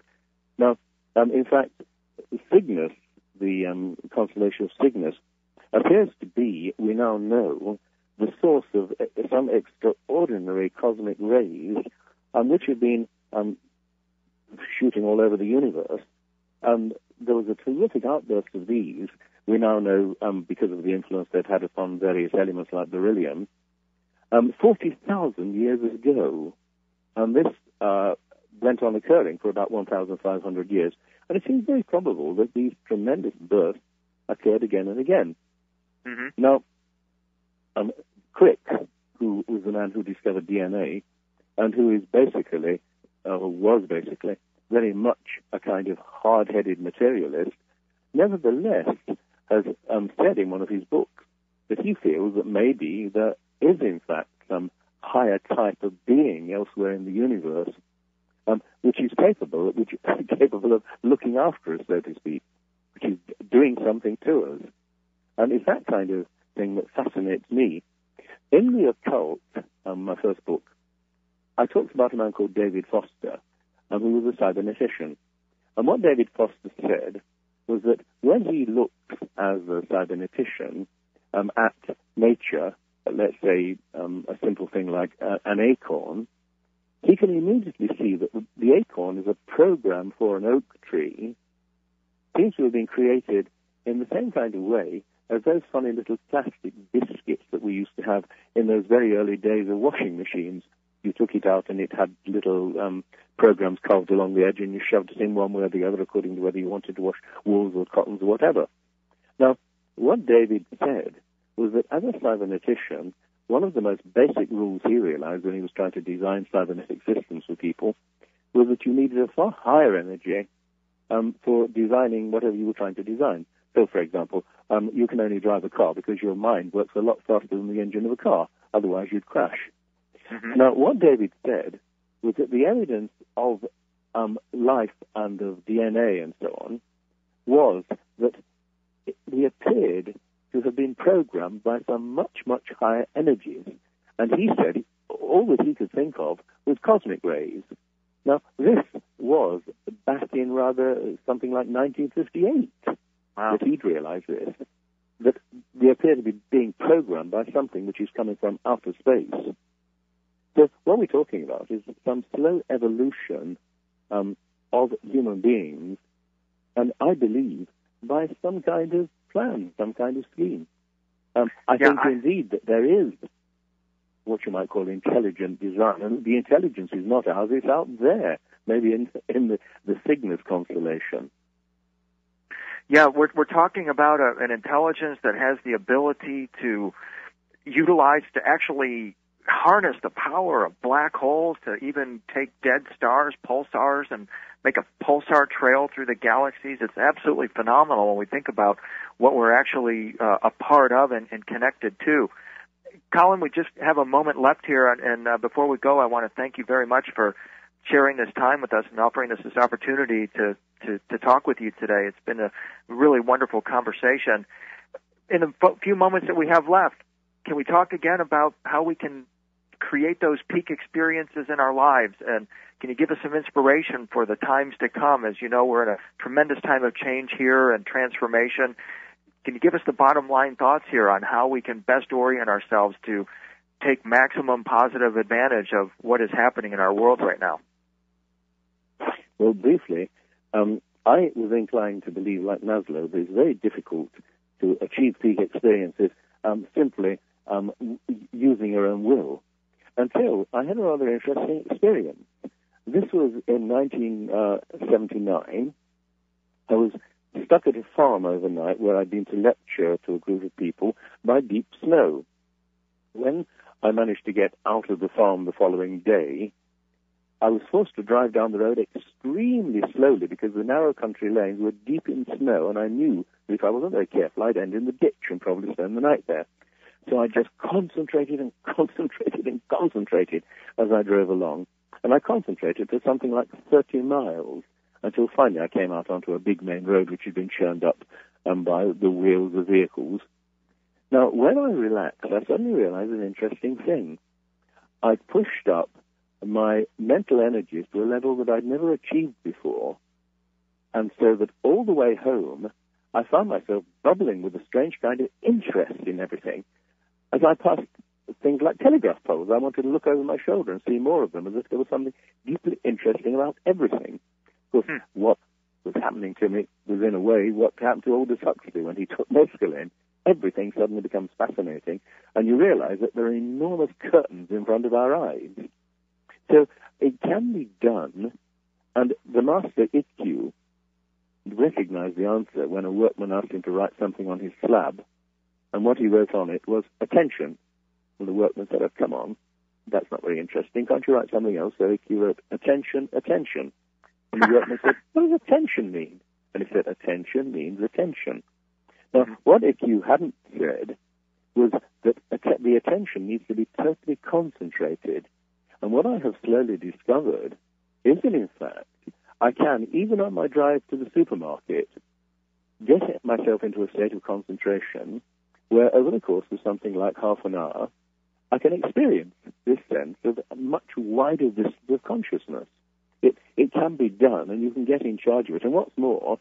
Now, in fact, Cygnus, the constellation of Cygnus, appears to be, we now know, the source of some extraordinary cosmic rays, which have been shooting all over the universe. There was a terrific outburst of these. We now know, because of the influence they've had upon various elements like beryllium, 40,000 years ago. And this went on occurring for about 1,500 years. And it seems very probable that these tremendous bursts occurred again and again. Now, Crick, who was the man who discovered DNA, and who is basically, was basically, very much a kind of hard-headed materialist, nevertheless has said in one of his books that he feels that maybe there is, in fact, some higher type of being elsewhere in the universe, which is capable of looking after us, so to speak, which is doing something to us. And it's that kind of thing that fascinates me. In The Occult, my first book, I talked about a man called David Foster, who was a cybernetician. And what David Foster said was that when he looks as a cybernetician at nature, let's say a simple thing like an acorn, he can immediately see that the acorn is a program for an oak tree, seems to have been created in the same kind of way as those funny little plastic biscuits that we used to have in those very early days of washing machines. You took it out and it had little programs carved along the edge, and you shoved it in one way or the other according to whether you wanted to wash wools or cottons or whatever. Now, what David said was that as a cybernetician, one of the most basic rules he realized when he was trying to design cybernetic systems for people was that you needed a far higher energy for designing whatever you were trying to design. So, for example, you can only drive a car because your mind works a lot faster than the engine of a car. Otherwise, you'd crash. Mm-hmm. Now, what David said was that the evidence of life and of DNA and so on was that we appeared to have been programmed by some much, much higher energies. And he said all that he could think of was cosmic rays. Now, this was back in rather something like 1958 that he'd realized this, that we appear to be being programmed by something which is coming from outer space. So what we're talking about is some slow evolution of human beings, and I believe by some kind of plan, some kind of scheme. I think indeed that there is what you might call intelligent design, and the intelligence is not ours, it's out there, maybe in the Cygnus constellation. Yeah, we're talking about an intelligence that has the ability to utilize, to actually harness the power of black holes, to even take dead stars, pulsars, and make a pulsar trail through the galaxies. It's absolutely phenomenal when we think about what we're actually a part of and connected to. Colin, we just have a moment left here, and before we go, I want to thank you very much for sharing this time with us and offering us this opportunity to talk with you today. It's been a really wonderful conversation. In the few moments that we have left, can we talk again about how we can create those peak experiences in our lives? And can you give us some inspiration for the times to come? As you know, we're in a tremendous time of change here and transformation. Can you give us the bottom line thoughts here on how we can best orient ourselves to take maximum positive advantage of what is happening in our world right now? Well, briefly, I was inclined to believe, like Maslow, that it's very difficult to achieve peak experiences simply using your own will, until I had a rather interesting experience. This was in 1979. I was stuck at a farm overnight where I'd been to lecture to a group of people by deep snow. When I managed to get out of the farm the following day, I was forced to drive down the road extremely slowly because the narrow country lanes were deep in snow, and I knew that if I wasn't very careful, I'd end in the ditch and probably spend the night there. So I just concentrated and concentrated and concentrated as I drove along. And I concentrated for something like 30 miles until finally I came out onto a big main road which had been churned up by the wheels of vehicles. Now, when I relaxed, I suddenly realized an interesting thing. I pushed up my mental energies to a level that I'd never achieved before, and so that all the way home, I found myself bubbling with a strange kind of interest in everything. As I passed things like telegraph poles, I wanted to look over my shoulder and see more of them, as if there was something deeply interesting about everything. Of course, what was happening to me was, in a way, what happened to Aldous Huxley when he took mescaline. Everything suddenly becomes fascinating, and you realize that there are enormous curtains in front of our eyes. So it can be done, and the master Itku recognized the answer when a workman asked him to write something on his slab, and what he wrote on it was attention. And the workman said, "Oh, come on, that's not very interesting. Can't you write something else?" So Itku wrote, "Attention, attention." And the workman said, "What does attention mean?" And he said, "Attention means attention." Now, what Itku hadn't said was that the attention needs to be totally concentrated. And what I have slowly discovered is that, in fact, I can, even on my drive to the supermarket, get myself into a state of concentration where, over the course of something like half an hour, I can experience this sense of a much wider vista of consciousness. It can be done, and you can get in charge of it. And what's more,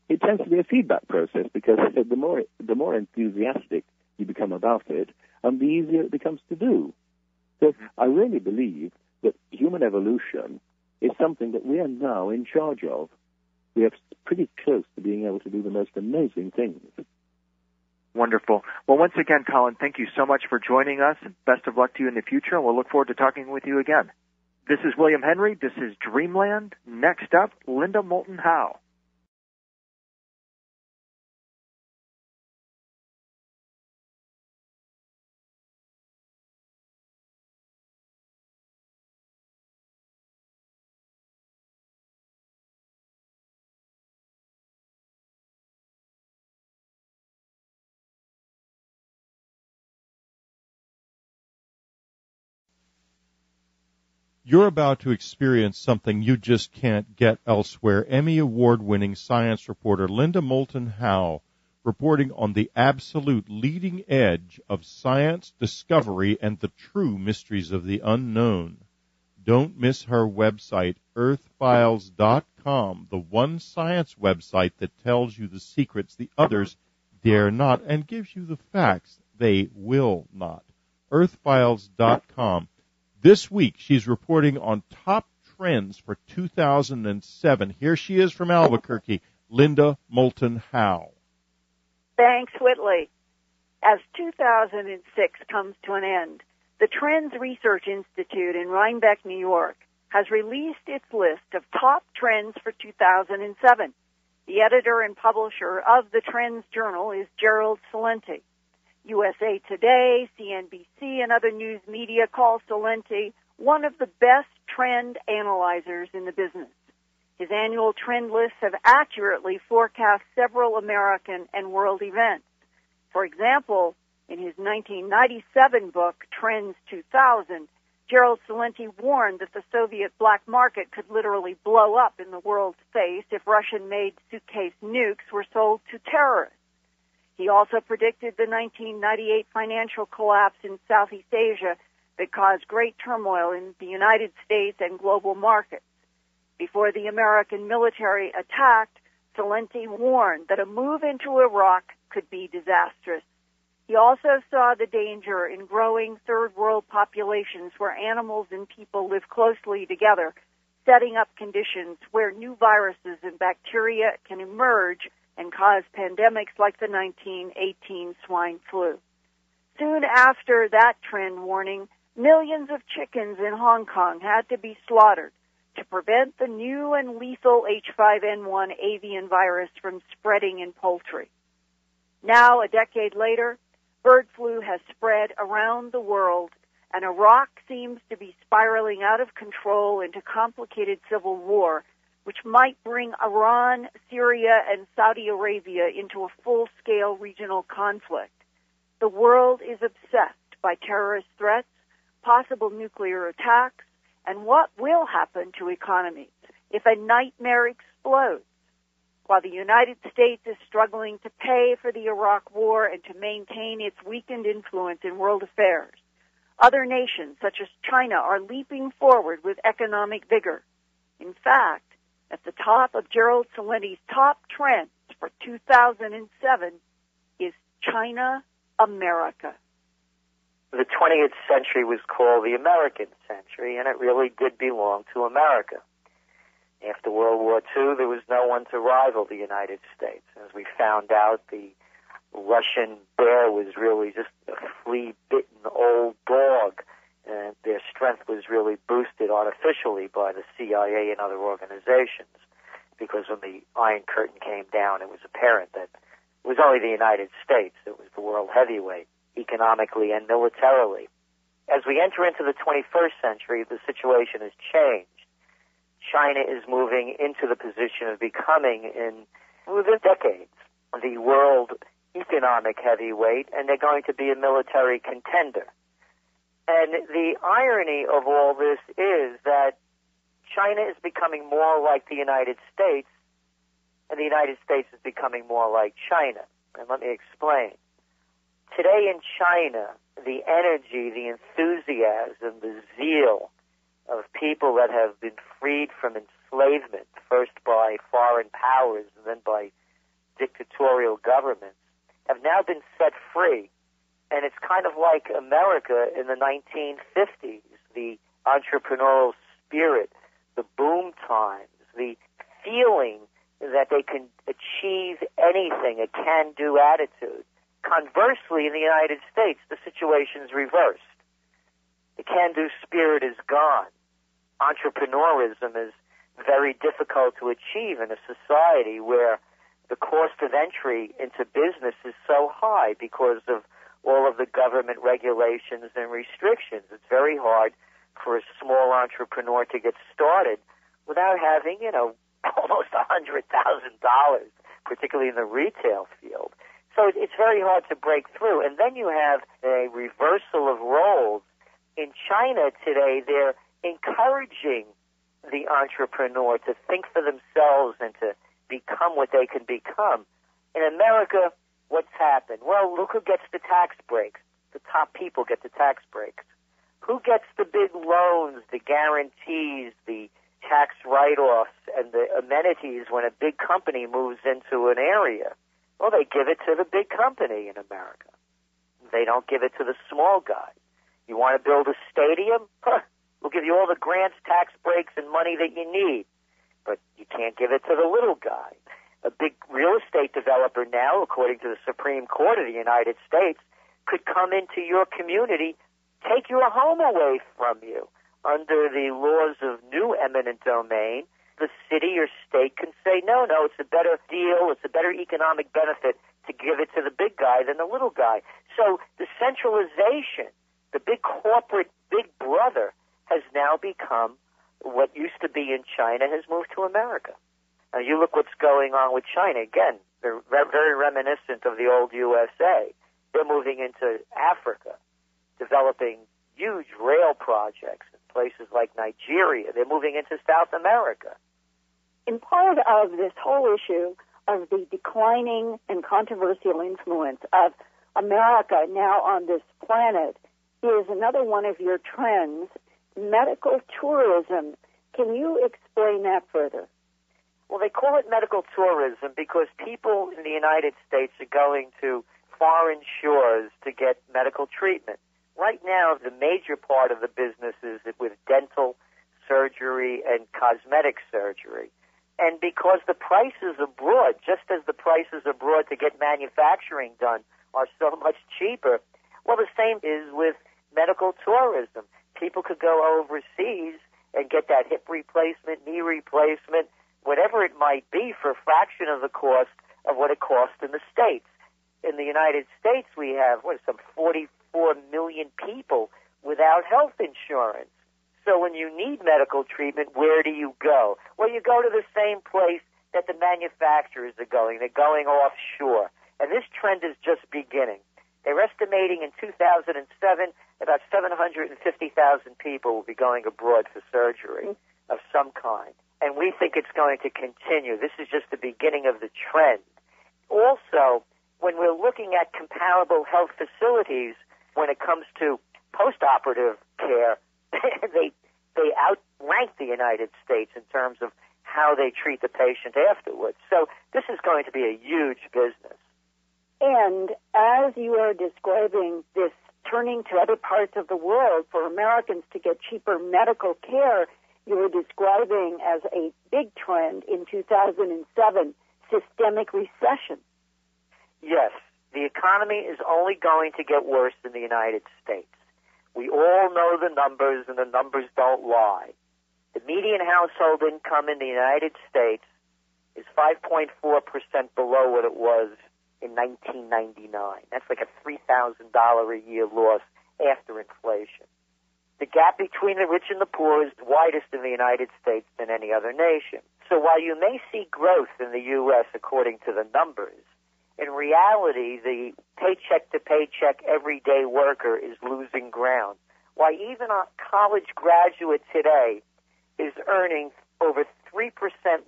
it tends to be a feedback process, because the more enthusiastic you become about it, the easier it becomes to do. So I really believe that human evolution is something that we are now in charge of. We are pretty close to being able to do the most amazing things. Wonderful. Well, once again, Colin, thank you so much for joining us, and best of luck to you in the future, and we'll look forward to talking with you again. This is William Henry. This is Dreamland. Next up, Linda Moulton Howe. You're about to experience something you just can't get elsewhere. Emmy Award-winning science reporter Linda Moulton Howe reporting on the absolute leading edge of science, discovery, and the true mysteries of the unknown. Don't miss her website, earthfiles.com, the one science website that tells you the secrets the others dare not and gives you the facts they will not. earthfiles.com. This week, she's reporting on top trends for 2007. Here she is from Albuquerque, Linda Moulton Howe. Thanks, Whitley. As 2006 comes to an end, the Trends Research Institute in Rhinebeck, New York, has released its list of top trends for 2007. The editor and publisher of the Trends Journal is Gerald Celente. USA Today, CNBC, and other news media call Celente one of the best trend analyzers in the business. His annual trend lists have accurately forecast several American and world events. For example, in his 1997 book, Trends 2000, Gerald Celente warned that the Soviet black market could literally blow up in the world's face if Russian-made suitcase nukes were sold to terrorists. He also predicted the 1998 financial collapse in Southeast Asia that caused great turmoil in the United States and global markets. Before the American military attacked, Celente warned that a move into Iraq could be disastrous. He also saw the danger in growing third world populations where animals and people live closely together, setting up conditions where new viruses and bacteria can emerge and cause pandemics like the 1918 swine flu. Soon after that trend warning, millions of chickens in Hong Kong had to be slaughtered to prevent the new and lethal H5N1 avian virus from spreading in poultry. Now, a decade later, bird flu has spread around the world, and Iraq seems to be spiraling out of control into complicated civil war, which might bring Iran, Syria, and Saudi Arabia into a full-scale regional conflict. The world is obsessed by terrorist threats, possible nuclear attacks, and what will happen to economies if a nightmare explodes. While the United States is struggling to pay for the Iraq war and to maintain its weakened influence in world affairs, other nations, such as China, are leaping forward with economic vigor. In fact, at the top of Gerald Celente's top trends for 2007 is China America. The 20th century was called the American century, and it really did belong to America. After World War II, there was no one to rival the United States. As we found out, the Russian bear was really just a flea-bitten old dog, and their strength was really boosted artificially by the CIA and other organizations, because when the Iron Curtain came down, it was apparent that it was only the United States that was the world heavyweight, economically and militarily. As we enter into the 21st century, the situation has changed. China is moving into the position of becoming, within decades, the world economic heavyweight, and they're going to be a military contender. And the irony of all this is that China is becoming more like the United States, and the United States is becoming more like China. And let me explain. Today in China, the energy, the enthusiasm, the zeal of people that have been freed from enslavement, first by foreign powers and then by dictatorial governments, have now been set free. And it's kind of like America in the 1950s, the entrepreneurial spirit, the boom times, the feeling that they can achieve anything, a can-do attitude. Conversely, in the United States, the situation is reversed. The can-do spirit is gone. Entrepreneurism is very difficult to achieve in a society where the cost of entry into business is so high because of all of the government regulations and restrictions. It's very hard for a small entrepreneur to get started without having, almost $100,000, particularly in the retail field. So it's very hard to break through. And then you have a reversal of roles. In China today, they're encouraging the entrepreneur to think for themselves and to become what they can become. In America, what's happened? Well, look who gets the tax breaks. The top people get the tax breaks. Who gets the big loans, the guarantees, the tax write-offs, and the amenities when a big company moves into an area? Well, they give it to the big company in America. They don't give it to the small guy. You want to build a stadium? We'll give you all the grants, tax breaks, and money that you need. But you can't give it to the little guy. A big real estate developer now, according to the Supreme Court of the United States, could come into your community, take your home away from you. Under the laws of new eminent domain, the city or state can say, no, it's a better deal, it's a better economic benefit to give it to the big guy than the little guy. So the centralization, the big corporate big brother, has now become what used to be in China has moved to America. Now, you look what's going on with China. Again, they're very reminiscent of the old USA. They're moving into Africa, developing huge rail projects in places like Nigeria. They're moving into South America. In part of this whole issue of the declining and controversial influence of America now on this planet is another one of your trends, medical tourism. Can you explain that further? Well, they call it medical tourism because people in the United States are going to foreign shores to get medical treatment. Right now, the major part of the business is with dental surgery and cosmetic surgery. And because the prices abroad, just as the prices abroad to get manufacturing done are so much cheaper, well, the same is with medical tourism. People could go overseas and get that hip replacement, knee replacement, whatever it might be, for a fraction of the cost of what it costs in the States. In the United States, we have, some 44 million people without health insurance. So when you need medical treatment, where do you go? Well, you go to the same place that the manufacturers are going. They're going offshore. And this trend is just beginning. They're estimating in 2007 about 750,000 people will be going abroad for surgery of some kind. And we think it's going to continue. This is just the beginning of the trend. Also, when we're looking at comparable health facilities, when it comes to post-operative care, they outrank the United States in terms of how they treat the patient afterwards. So this is going to be a huge business. And as you are describing this turning to other parts of the world for Americans to get cheaper medical care, you were describing as a big trend in 2007, systemic recession. Yes, the economy is only going to get worse in the United States. We all know the numbers, and the numbers don't lie. The median household income in the United States is 5.4% below what it was in 1999. That's like a $3,000 a year loss after inflation. The gap between the rich and the poor is the widest in the United States than any other nation. So while you may see growth in the U.S. according to the numbers, In reality, the paycheck-to-paycheck everyday worker is losing ground. Why, even a college graduate today is earning over 3%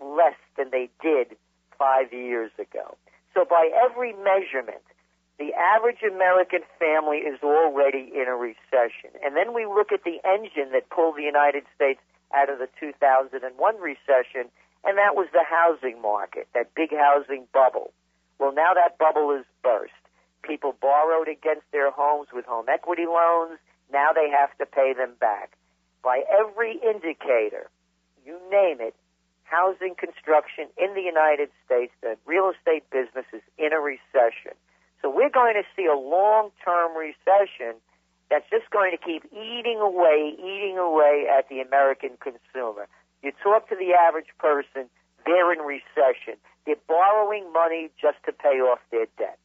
less than they did 5 years ago. So by every measurement, the average American family is already in a recession. And then we look at the engine that pulled the United States out of the 2001 recession, and that was the housing market, that big housing bubble. Well, now that bubble is burst. People borrowed against their homes with home equity loans. Now they have to pay them back. By every indicator, you name it, housing construction in the United States, the real estate business is in a recession. So we're going to see a long-term recession that's just going to keep eating away at the American consumer. You talk to the average person, they're in recession. They're borrowing money just to pay off their debt.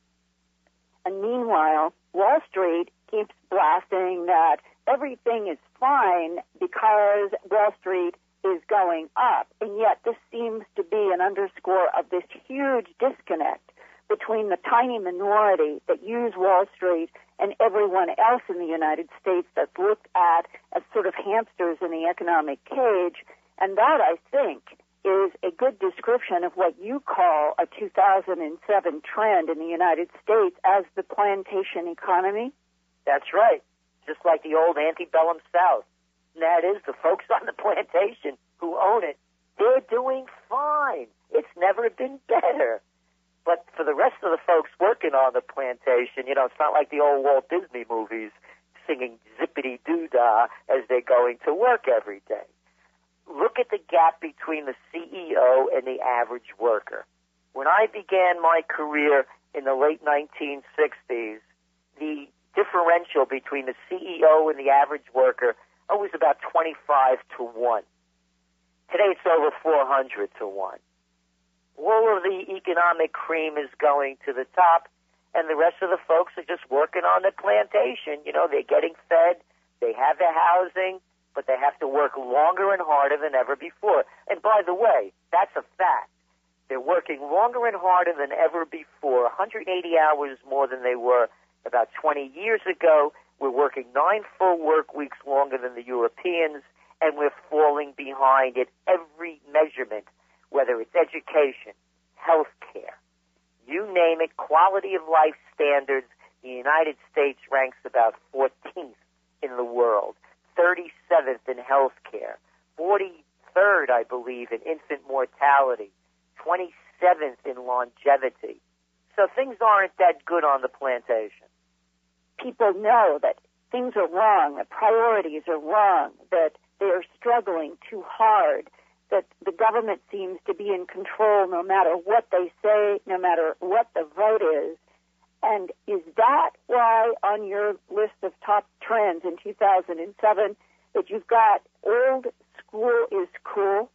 And meanwhile, Wall Street keeps blasting that everything is fine because Wall Street is going up. And yet this seems to be an underscore of this huge disconnect between the tiny minority that use Wall Street and everyone else in the United States that's looked at as sort of hamsters in the economic cage. And that, I think, is a good description of what you call a 2007 trend in the United States as the plantation economy. That's right. Just like the old antebellum South. And that is the folks on the plantation who own it. They're doing fine. It's never been better. But for the rest of the folks working on the plantation, it's not like the old Walt Disney movies singing zippity-doo-dah as they're going to work every day. Look at the gap between the CEO and the average worker. When I began my career in the late 1960s, the differential between the CEO and the average worker was about 25 to 1. Today it's over 400 to 1. All of the economic cream is going to the top, and the rest of the folks are just working on the plantation. They're getting fed, they have their housing, but they have to work longer and harder than ever before. And by the way, that's a fact. They're working longer and harder than ever before, 180 hours more than they were about 20 years ago. We're working 9 full work weeks longer than the Europeans, and we're falling behind at every measurement, whether it's education, health care, you name it, quality of life standards. The United States ranks about 14th in the world, 37th in health care, 43rd, I believe, in infant mortality, 27th in longevity. So things aren't that good on the plantation. People know that things are wrong, that priorities are wrong, that they are struggling too hard, that the government seems to be in control no matter what they say, no matter what the vote is. And is that why on your list of top trends in 2007 that you've got old school is cool?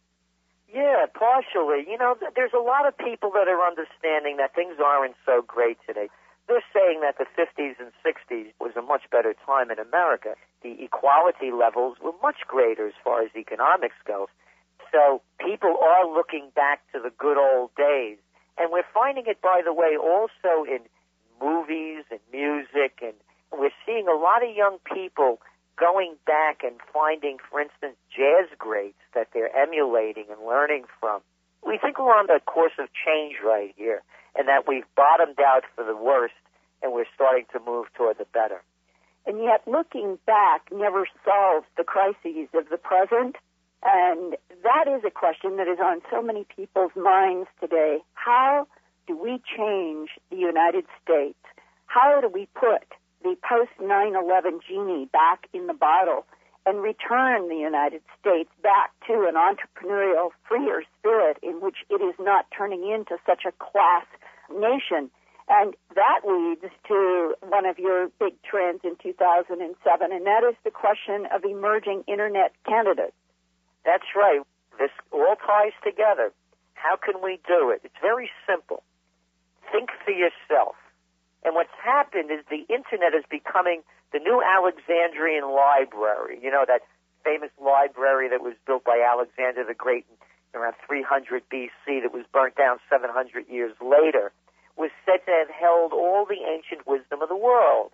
Yeah, partially. There's a lot of people that are understanding that things aren't so great today. They're saying that the 50s and 60s was a much better time in America. The equality levels were much greater as far as economics goes. So people are looking back to the good old days. And we're finding it, by the way, also in movies and music. And we're seeing a lot of young people going back and finding, for instance, jazz greats that they're emulating and learning from. We think we're on the course of change right here, and that we've bottomed out for the worst, and we're starting to move toward the better. And yet looking back never solves the crises of the present. And that is a question that is on so many people's minds today. How do we change the United States? How do we put the post-9/11 genie back in the bottle and return the United States back to an entrepreneurial, freer spirit in which it is not turning into such a class nation? And that leads to one of your big trends in 2007, and that is the question of emerging Internet candidates. That's right. This all ties together. How can we do it? It's very simple. Think for yourself. And what's happened is the Internet is becoming the new Alexandrian library. That famous library that was built by Alexander the Great around 300 BC that was burnt down 700 years later, was said to held all the ancient wisdom of the world.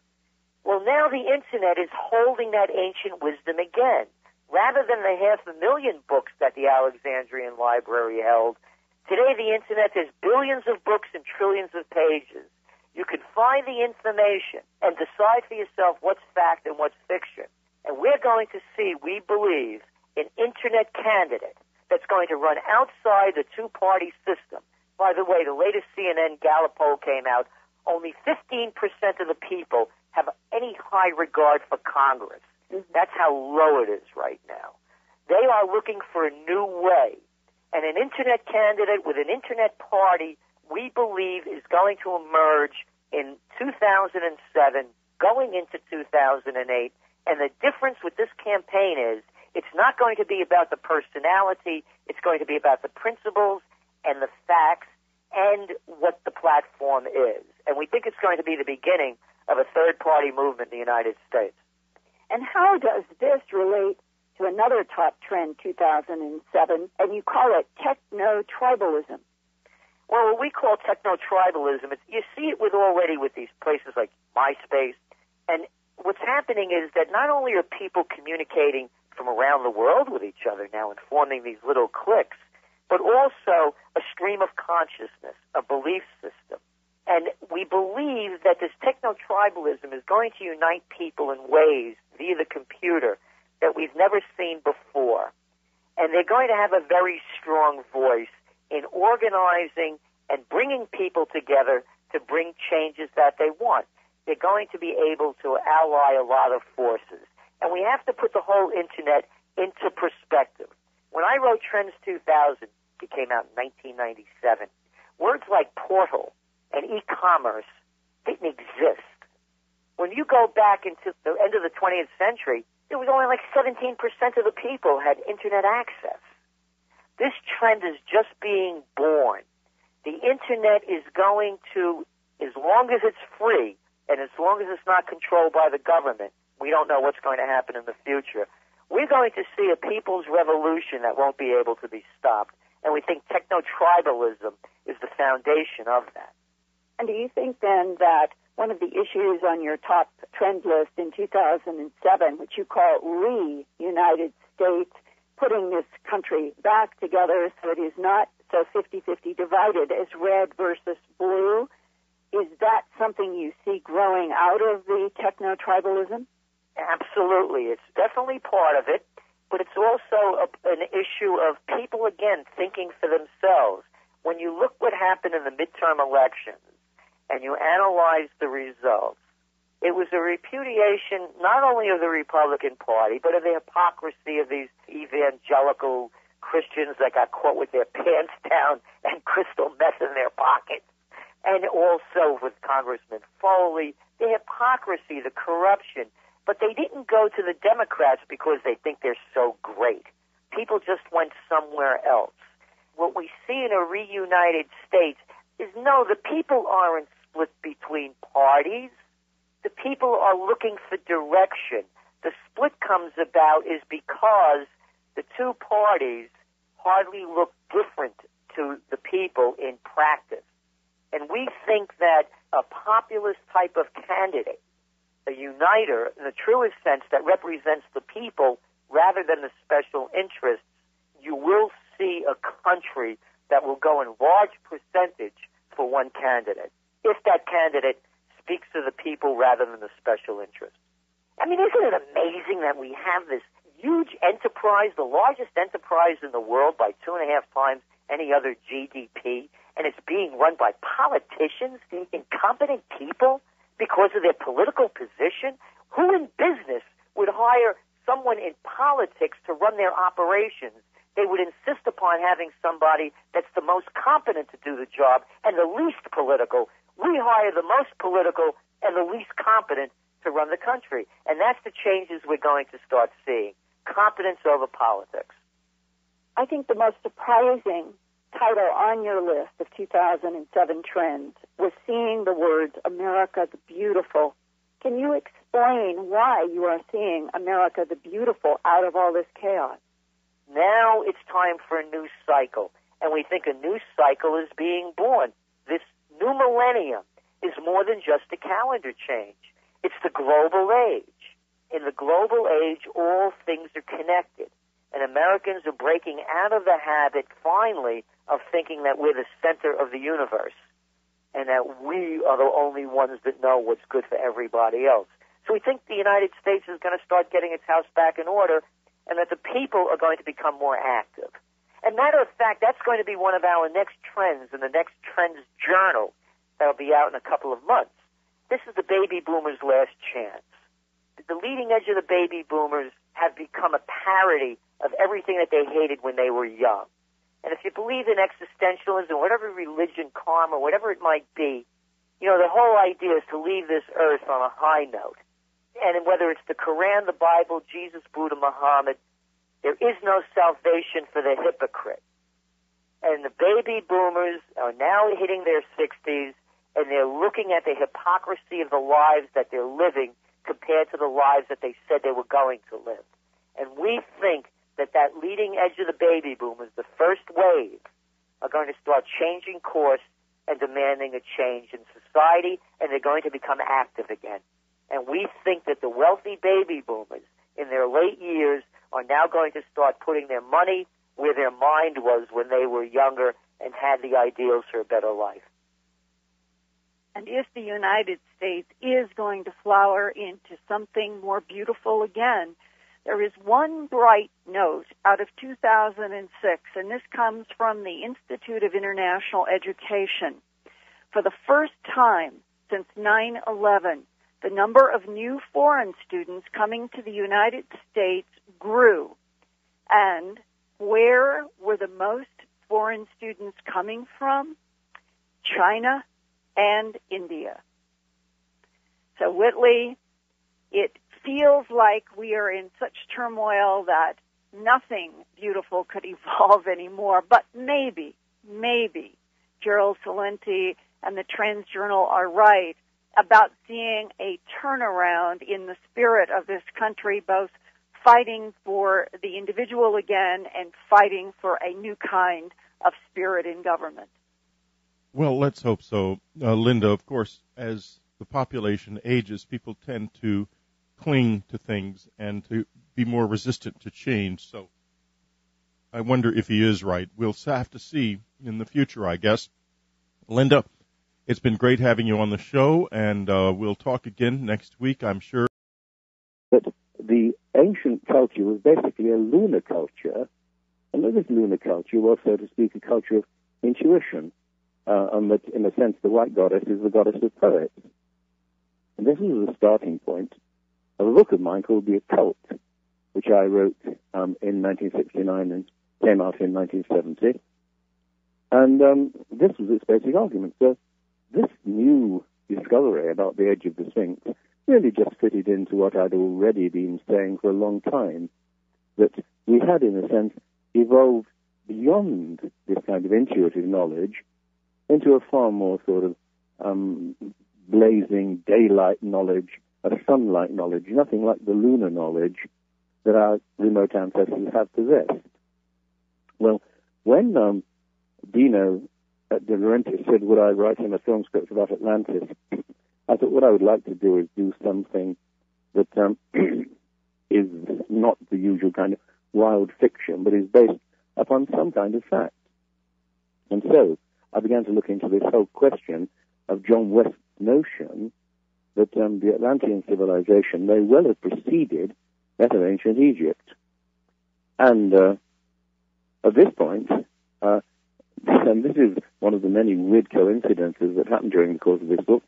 Well, now the Internet is holding that ancient wisdom again. Rather than the 500,000 books that the Alexandrian Library held, today the Internet has billions of books and trillions of pages. You can find the information and decide for yourself what's fact and what's fiction. And we're going to see, we believe, an Internet candidate that's going to run outside the two-party system. By the way, the latest CNN Gallup poll came out. Only 15% of the people have any high regard for Congress. That's how low it is right now. They are looking for a new way. And an Internet candidate with an Internet party, we believe, is going to emerge in 2007, going into 2008. And the difference with this campaign is it's not going to be about the personality. It's going to be about the principles and the facts and what the platform is. And we think it's going to be the beginning of a third-party movement in the United States. And how does this relate to another top trend, 2007, and you call it techno-tribalism? Well, what we call techno-tribalism, you see it already with these places like MySpace. And what's happening is that not only are people communicating from around the world with each other now and forming these little cliques, but also a stream of consciousness, a belief system. And we believe that this techno-tribalism is going to unite people in ways via the computer that we've never seen before. And they're going to have a very strong voice in organizing and bringing people together to bring changes that they want. They're going to be able to ally a lot of forces. And we have to put the whole Internet into perspective. When I wrote Trends 2000, it came out in 1997, words like portal and e-commerce didn't exist. When you go back into the end of the 20th century, there was only like 17% of the people had Internet access. This trend is just being born. The Internet is going to, as long as it's free and as long as it's not controlled by the government, we don't know what's going to happen in the future. We're going to see a people's revolution that won't be able to be stopped. And we think techno-tribalism is the foundation of that. And do you think then that one of the issues on your top trend list in 2007, which you call Re-United States, putting this country back together so it is not so 50-50 divided as red versus blue, is that something you see growing out of the techno-tribalism? Absolutely. It's definitely part of it, but it's also an issue of people, again, thinking for themselves. When you look what happened in the midterm elections and you analyze the results, it was a repudiation not only of the Republican Party, but of the hypocrisy of these evangelical Christians that got caught with their pants down and crystal meth in their pockets. And also with Congressman Foley, the hypocrisy, the corruption. But they didn't go to the Democrats because they think they're so great. People just went somewhere else. What we see in a reunited States is, no, the people aren't split between parties. The people are looking for direction. The split comes about is because the two parties hardly look different to the people in practice. And we think that a populist type of candidate, a uniter in the truest sense that represents the people rather than the special interests, you will see a country that will go in large percentage for one candidate, if that candidate speaks to the people rather than the special interests. I mean, isn't it amazing that we have this huge enterprise, the largest enterprise in the world by 2.5 times any other GDP, and it's being run by politicians, incompetent people, because of their political position? Who in business would hire someone in politics to run their operations? They would insist upon having somebody that's the most competent to do the job and the least political. We hire the most political and the least competent to run the country. And that's the changes we're going to start seeing. Competence over politics. I think the most surprising title on your list of 2007 trends was seeing the words America the Beautiful. Can you explain why you are seeing America the Beautiful out of all this chaos? Now it's time for a new cycle, and we think a new cycle is being born. This new millennium is more than just a calendar change. It's the global age. In the global age, all things are connected. And Americans are breaking out of the habit, finally, of thinking that we're the center of the universe and that we are the only ones that know what's good for everybody else. So we think the United States is going to start getting its house back in order and that the people are going to become more active. And matter of fact, that's going to be one of our next trends in the next Trends Journal that'll be out in a couple of months. This is the baby boomers' last chance. The leading edge of the baby boomers have become a parody of everything that they hated when they were young. And if you believe in existentialism, whatever religion, karma, whatever it might be, you know, the whole idea is to leave this earth on a high note. And whether it's the Quran, the Bible, Jesus, Buddha, Muhammad, there is no salvation for the hypocrite. And the baby boomers are now hitting their 60s, and they're looking at the hypocrisy of the lives that they're living compared to the lives that they said they were going to live. And we think that that leading edge of the baby boomers, the first wave, are going to start changing course and demanding a change in society, and they're going to become active again. And we think that the wealthy baby boomers in their late years are now going to start putting their money where their mind was when they were younger and had the ideals for a better life. And if the United States is going to flower into something more beautiful again, there is one bright note out of 2006, and this comes from the Institute of International Education. For the first time since 9/11, the number of new foreign students coming to the United States grew. And where were the most foreign students coming from? China and India. So, Whitley, it feels like we are in such turmoil that nothing beautiful could evolve anymore. But maybe Gerald Celente and the Trends Journal are right about seeing a turnaround in the spirit of this country, both fighting for the individual again and fighting for a new kind of spirit in government. Well, let's hope so. Linda, of course, as the population ages, people tend to cling to things and to be more resistant to change. So I wonder if he is right. We'll have to see in the future, I guess. Linda, it's been great having you on the show, and we'll talk again next week, I'm sure. But the ancient culture was basically a lunar culture, and this lunar culture was, so to speak, a culture of intuition. And that, in a sense, the white goddess is the goddess of poets. And this was the starting point of a book of mine called The Occult, which I wrote in 1969 and came out in 1970. And this was its basic argument. So this new discovery about the edge of the Sphinx really just fitted into what I'd already been saying for a long time, that we had, in a sense, evolved beyond this kind of intuitive knowledge into a far more sort of blazing daylight knowledge, a sunlight knowledge, nothing like the lunar knowledge that our remote ancestors have possessed. Well, when Dino at De Laurentiis said, would I write him a film script about Atlantis, I thought what I would like to do is do something that is not the usual kind of wild fiction, but is based upon some kind of fact. And so I began to look into this whole question of John West's notion that the Atlantean civilization may well have preceded that of ancient Egypt. And at this point, and this is one of the many weird coincidences that happened during the course of this book,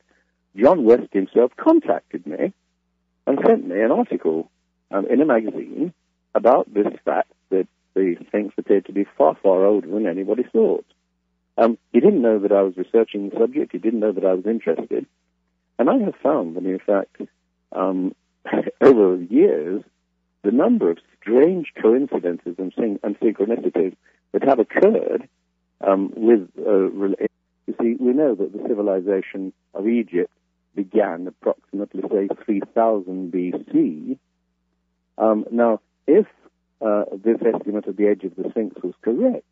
John West himself contacted me and sent me an article in a magazine about this fact that the Sphinx appeared to be far, far older than anybody thought. He didn't know that I was researching the subject. He didn't know that I was interested. And I have found that, in fact, over years, the number of strange coincidences and synchronicities that have occurred you see, we know that the civilization of Egypt began approximately, say, 3000 BC. Now, if this estimate of the age of the Sphinx was correct,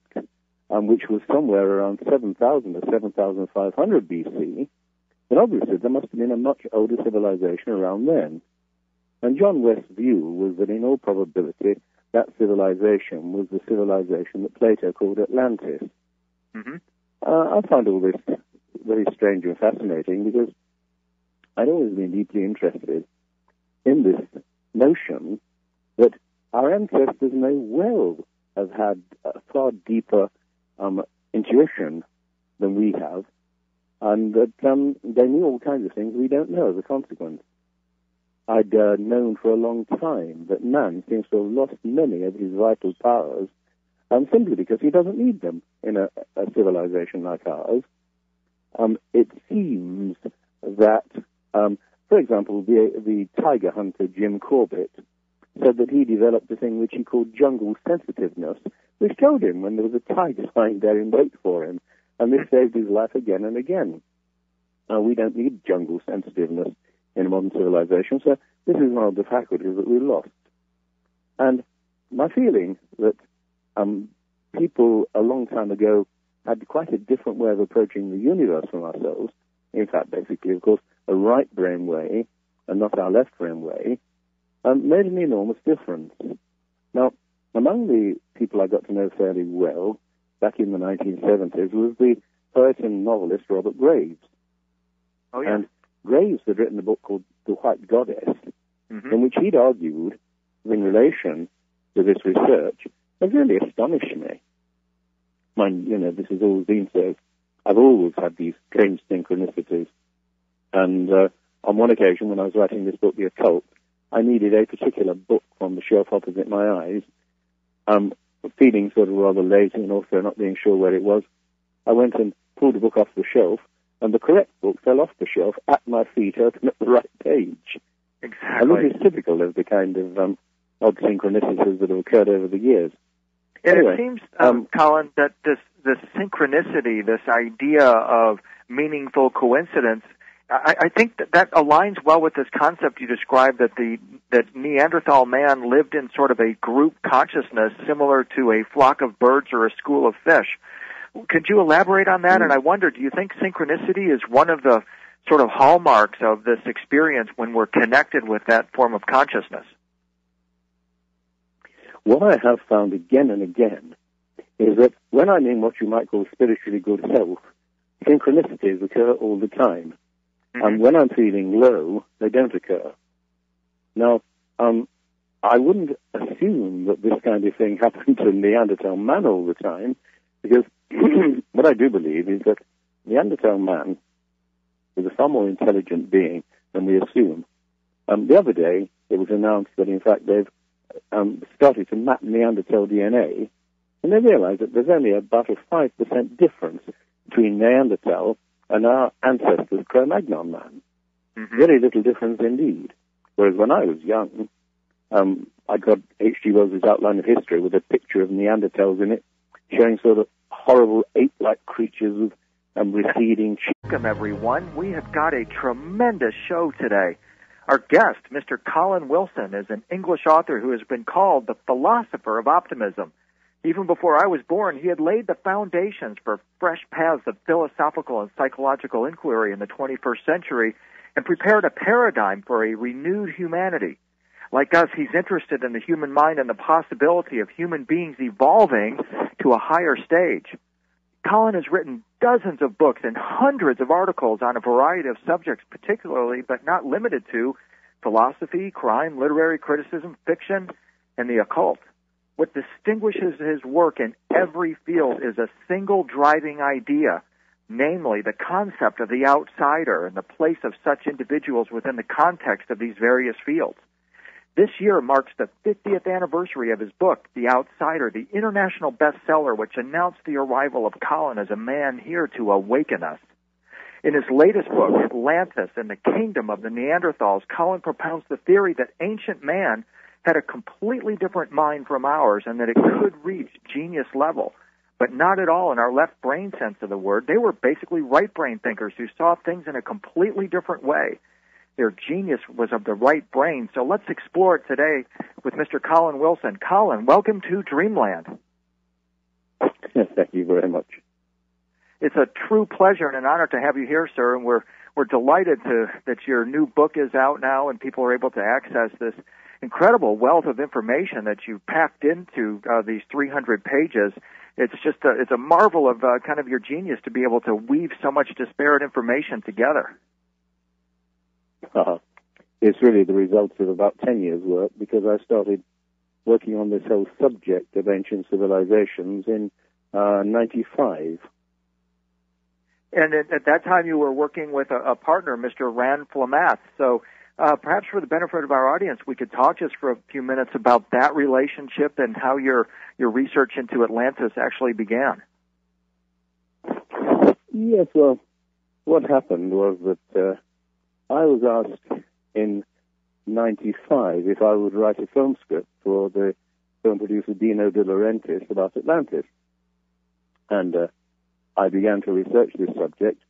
which was somewhere around 7000 or 7500 BC, then obviously there must have been a much older civilization around then. And John West's view was that in all probability that civilization was the civilization that Plato called Atlantis. Mm-hmm. I find all this very strange and fascinating because I'd always been deeply interested in this notion that our ancestors may well have had a far deeper intuition than we have, and that they knew all kinds of things we don't know as a consequence. I'd known for a long time that man seems to have lost many of his vital powers, simply because he doesn't need them in a civilization like ours. It seems that, for example, the tiger hunter Jim Corbett said that he developed a thing which he called jungle sensitiveness, which told him when there was a tiger lying there in wait for him, and this saved his life again and again. We don't need jungle sensitiveness in a modern civilization, so this is one of the faculties that we lost. And my feeling that people a long time ago had quite a different way of approaching the universe from ourselves, in fact, basically, of course, a right brain way and not our left brain way, made an enormous difference. Now, among the people I got to know fairly well back in the 1970s was the poet and novelist Robert Graves. Oh, yeah. And Graves had written a book called The White Goddess, Mm-hmm. in which he'd argued, in relation to this research, has really astonished me. Mind, this has always been so. I've always had these strange synchronicities. And on one occasion, when I was writing this book, The Occult, I needed a particular book from the shelf opposite my eyes. Feeling sort of rather lazy and also not being sure where it was, I went and pulled the book off the shelf, and the correct book fell off the shelf at my feet, open at the right page. Exactly. And this is typical of the kind of odd synchronicities that have occurred over the years. And anyway, it seems, Colin, that this synchronicity, this idea of meaningful coincidence, I think that aligns well with this concept you described that Neanderthal man lived in sort of a group consciousness similar to a flock of birds or a school of fish. Could you elaborate on that? And I wonder, do you think synchronicity is one of the sort of hallmarks of this experience when we're connected with that form of consciousness? What I have found again and again is that when I'm in what you might call spiritually good health, synchronicities occur all the time. Mm-hmm. And when I'm feeling low, they don't occur. Now, I wouldn't assume that this kind of thing happened to Neanderthal man all the time, because what I do believe is that Neanderthal man is a far more intelligent being than we assume. The other day, it was announced that, in fact, they've started to map Neanderthal DNA, and they realized that there's only about a 5% difference between Neanderthal and our ancestors, Cro-Magnon man. Mm-hmm. Very little difference indeed. Whereas when I was young, I got H.G. Wells's Outline of History with a picture of Neanderthals in it, showing sort of horrible ape-like creatures with receding cheeks. Welcome, everyone. We have got a tremendous show today. Our guest, Mr. Colin Wilson, is an English author who has been called the philosopher of optimism. Even before I was born, he had laid the foundations for fresh paths of philosophical and psychological inquiry in the 21st century and prepared a paradigm for a renewed humanity. Like us, he's interested in the human mind and the possibility of human beings evolving to a higher stage. Colin has written dozens of books and hundreds of articles on a variety of subjects, particularly, but not limited to, philosophy, crime, literary criticism, fiction, and the occult. What distinguishes his work in every field is a single driving idea, namely the concept of the outsider and the place of such individuals within the context of these various fields. This year marks the 50th anniversary of his book, The Outsider, the international bestseller which announced the arrival of Colin as a man here to awaken us. In his latest book, Atlantis and the Kingdom of the Neanderthals, Colin propounds the theory that ancient man had a completely different mind from ours and that it could reach genius level, but not at all in our left brain sense of the word. They were basically right brain thinkers who saw things in a completely different way. Their genius was of the right brain. So let's explore it today with Mr. Colin Wilson. Colin, welcome to Dreamland. Thank you very much. It's a true pleasure and an honor to have you here, sir, and we're we're delighted that your new book is out now and people are able to access this incredible wealth of information that you packed into these 300 pages. It's just it's a marvel of kind of your genius to be able to weave so much disparate information together. It's really the result of about 10 years' work, because I started working on this whole subject of ancient civilizations in 95. And at that time you were working with a partner, Mr. Rand Flem-Ath. So perhaps for the benefit of our audience, we could talk just for a few minutes about that relationship and how your research into Atlantis actually began. Yes, well, what happened was that I was asked in 95 if I would write a film script for the film producer Dino De Laurentiis about Atlantis. And I began to research this subject.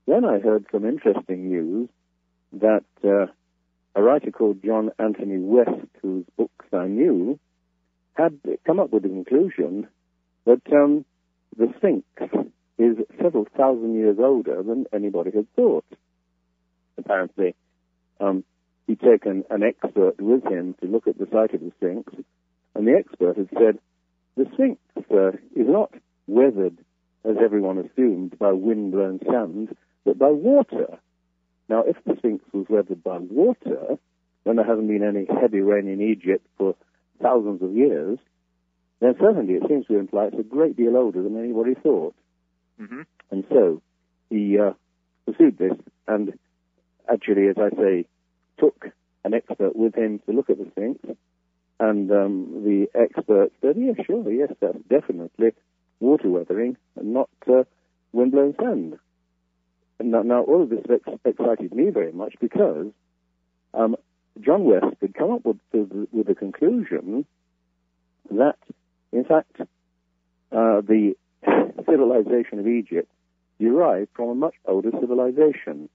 Then I heard some interesting news that a writer called John Anthony West, whose books I knew, had come up with the conclusion that the Sphinx is several thousand years older than anybody had thought. Apparently, he'd taken an expert with him to look at the site of the Sphinx, and the expert had said, the Sphinx is not weathered, as everyone assumed, by wind-blown sand, but by water. Now, if the Sphinx was weathered by water, then there hasn't been any heavy rain in Egypt for thousands of years, then certainly it seems to imply it's a great deal older than anybody thought. Mm-hmm. And so he pursued this, and actually, as I say, took an expert with him to look at the Sphinx, and the expert said, yes, that's definitely water weathering and not wind-blown sand. And now all of this excited me very much, because John West had come up with the conclusion that, in fact, the civilization of Egypt derived from a much older civilization.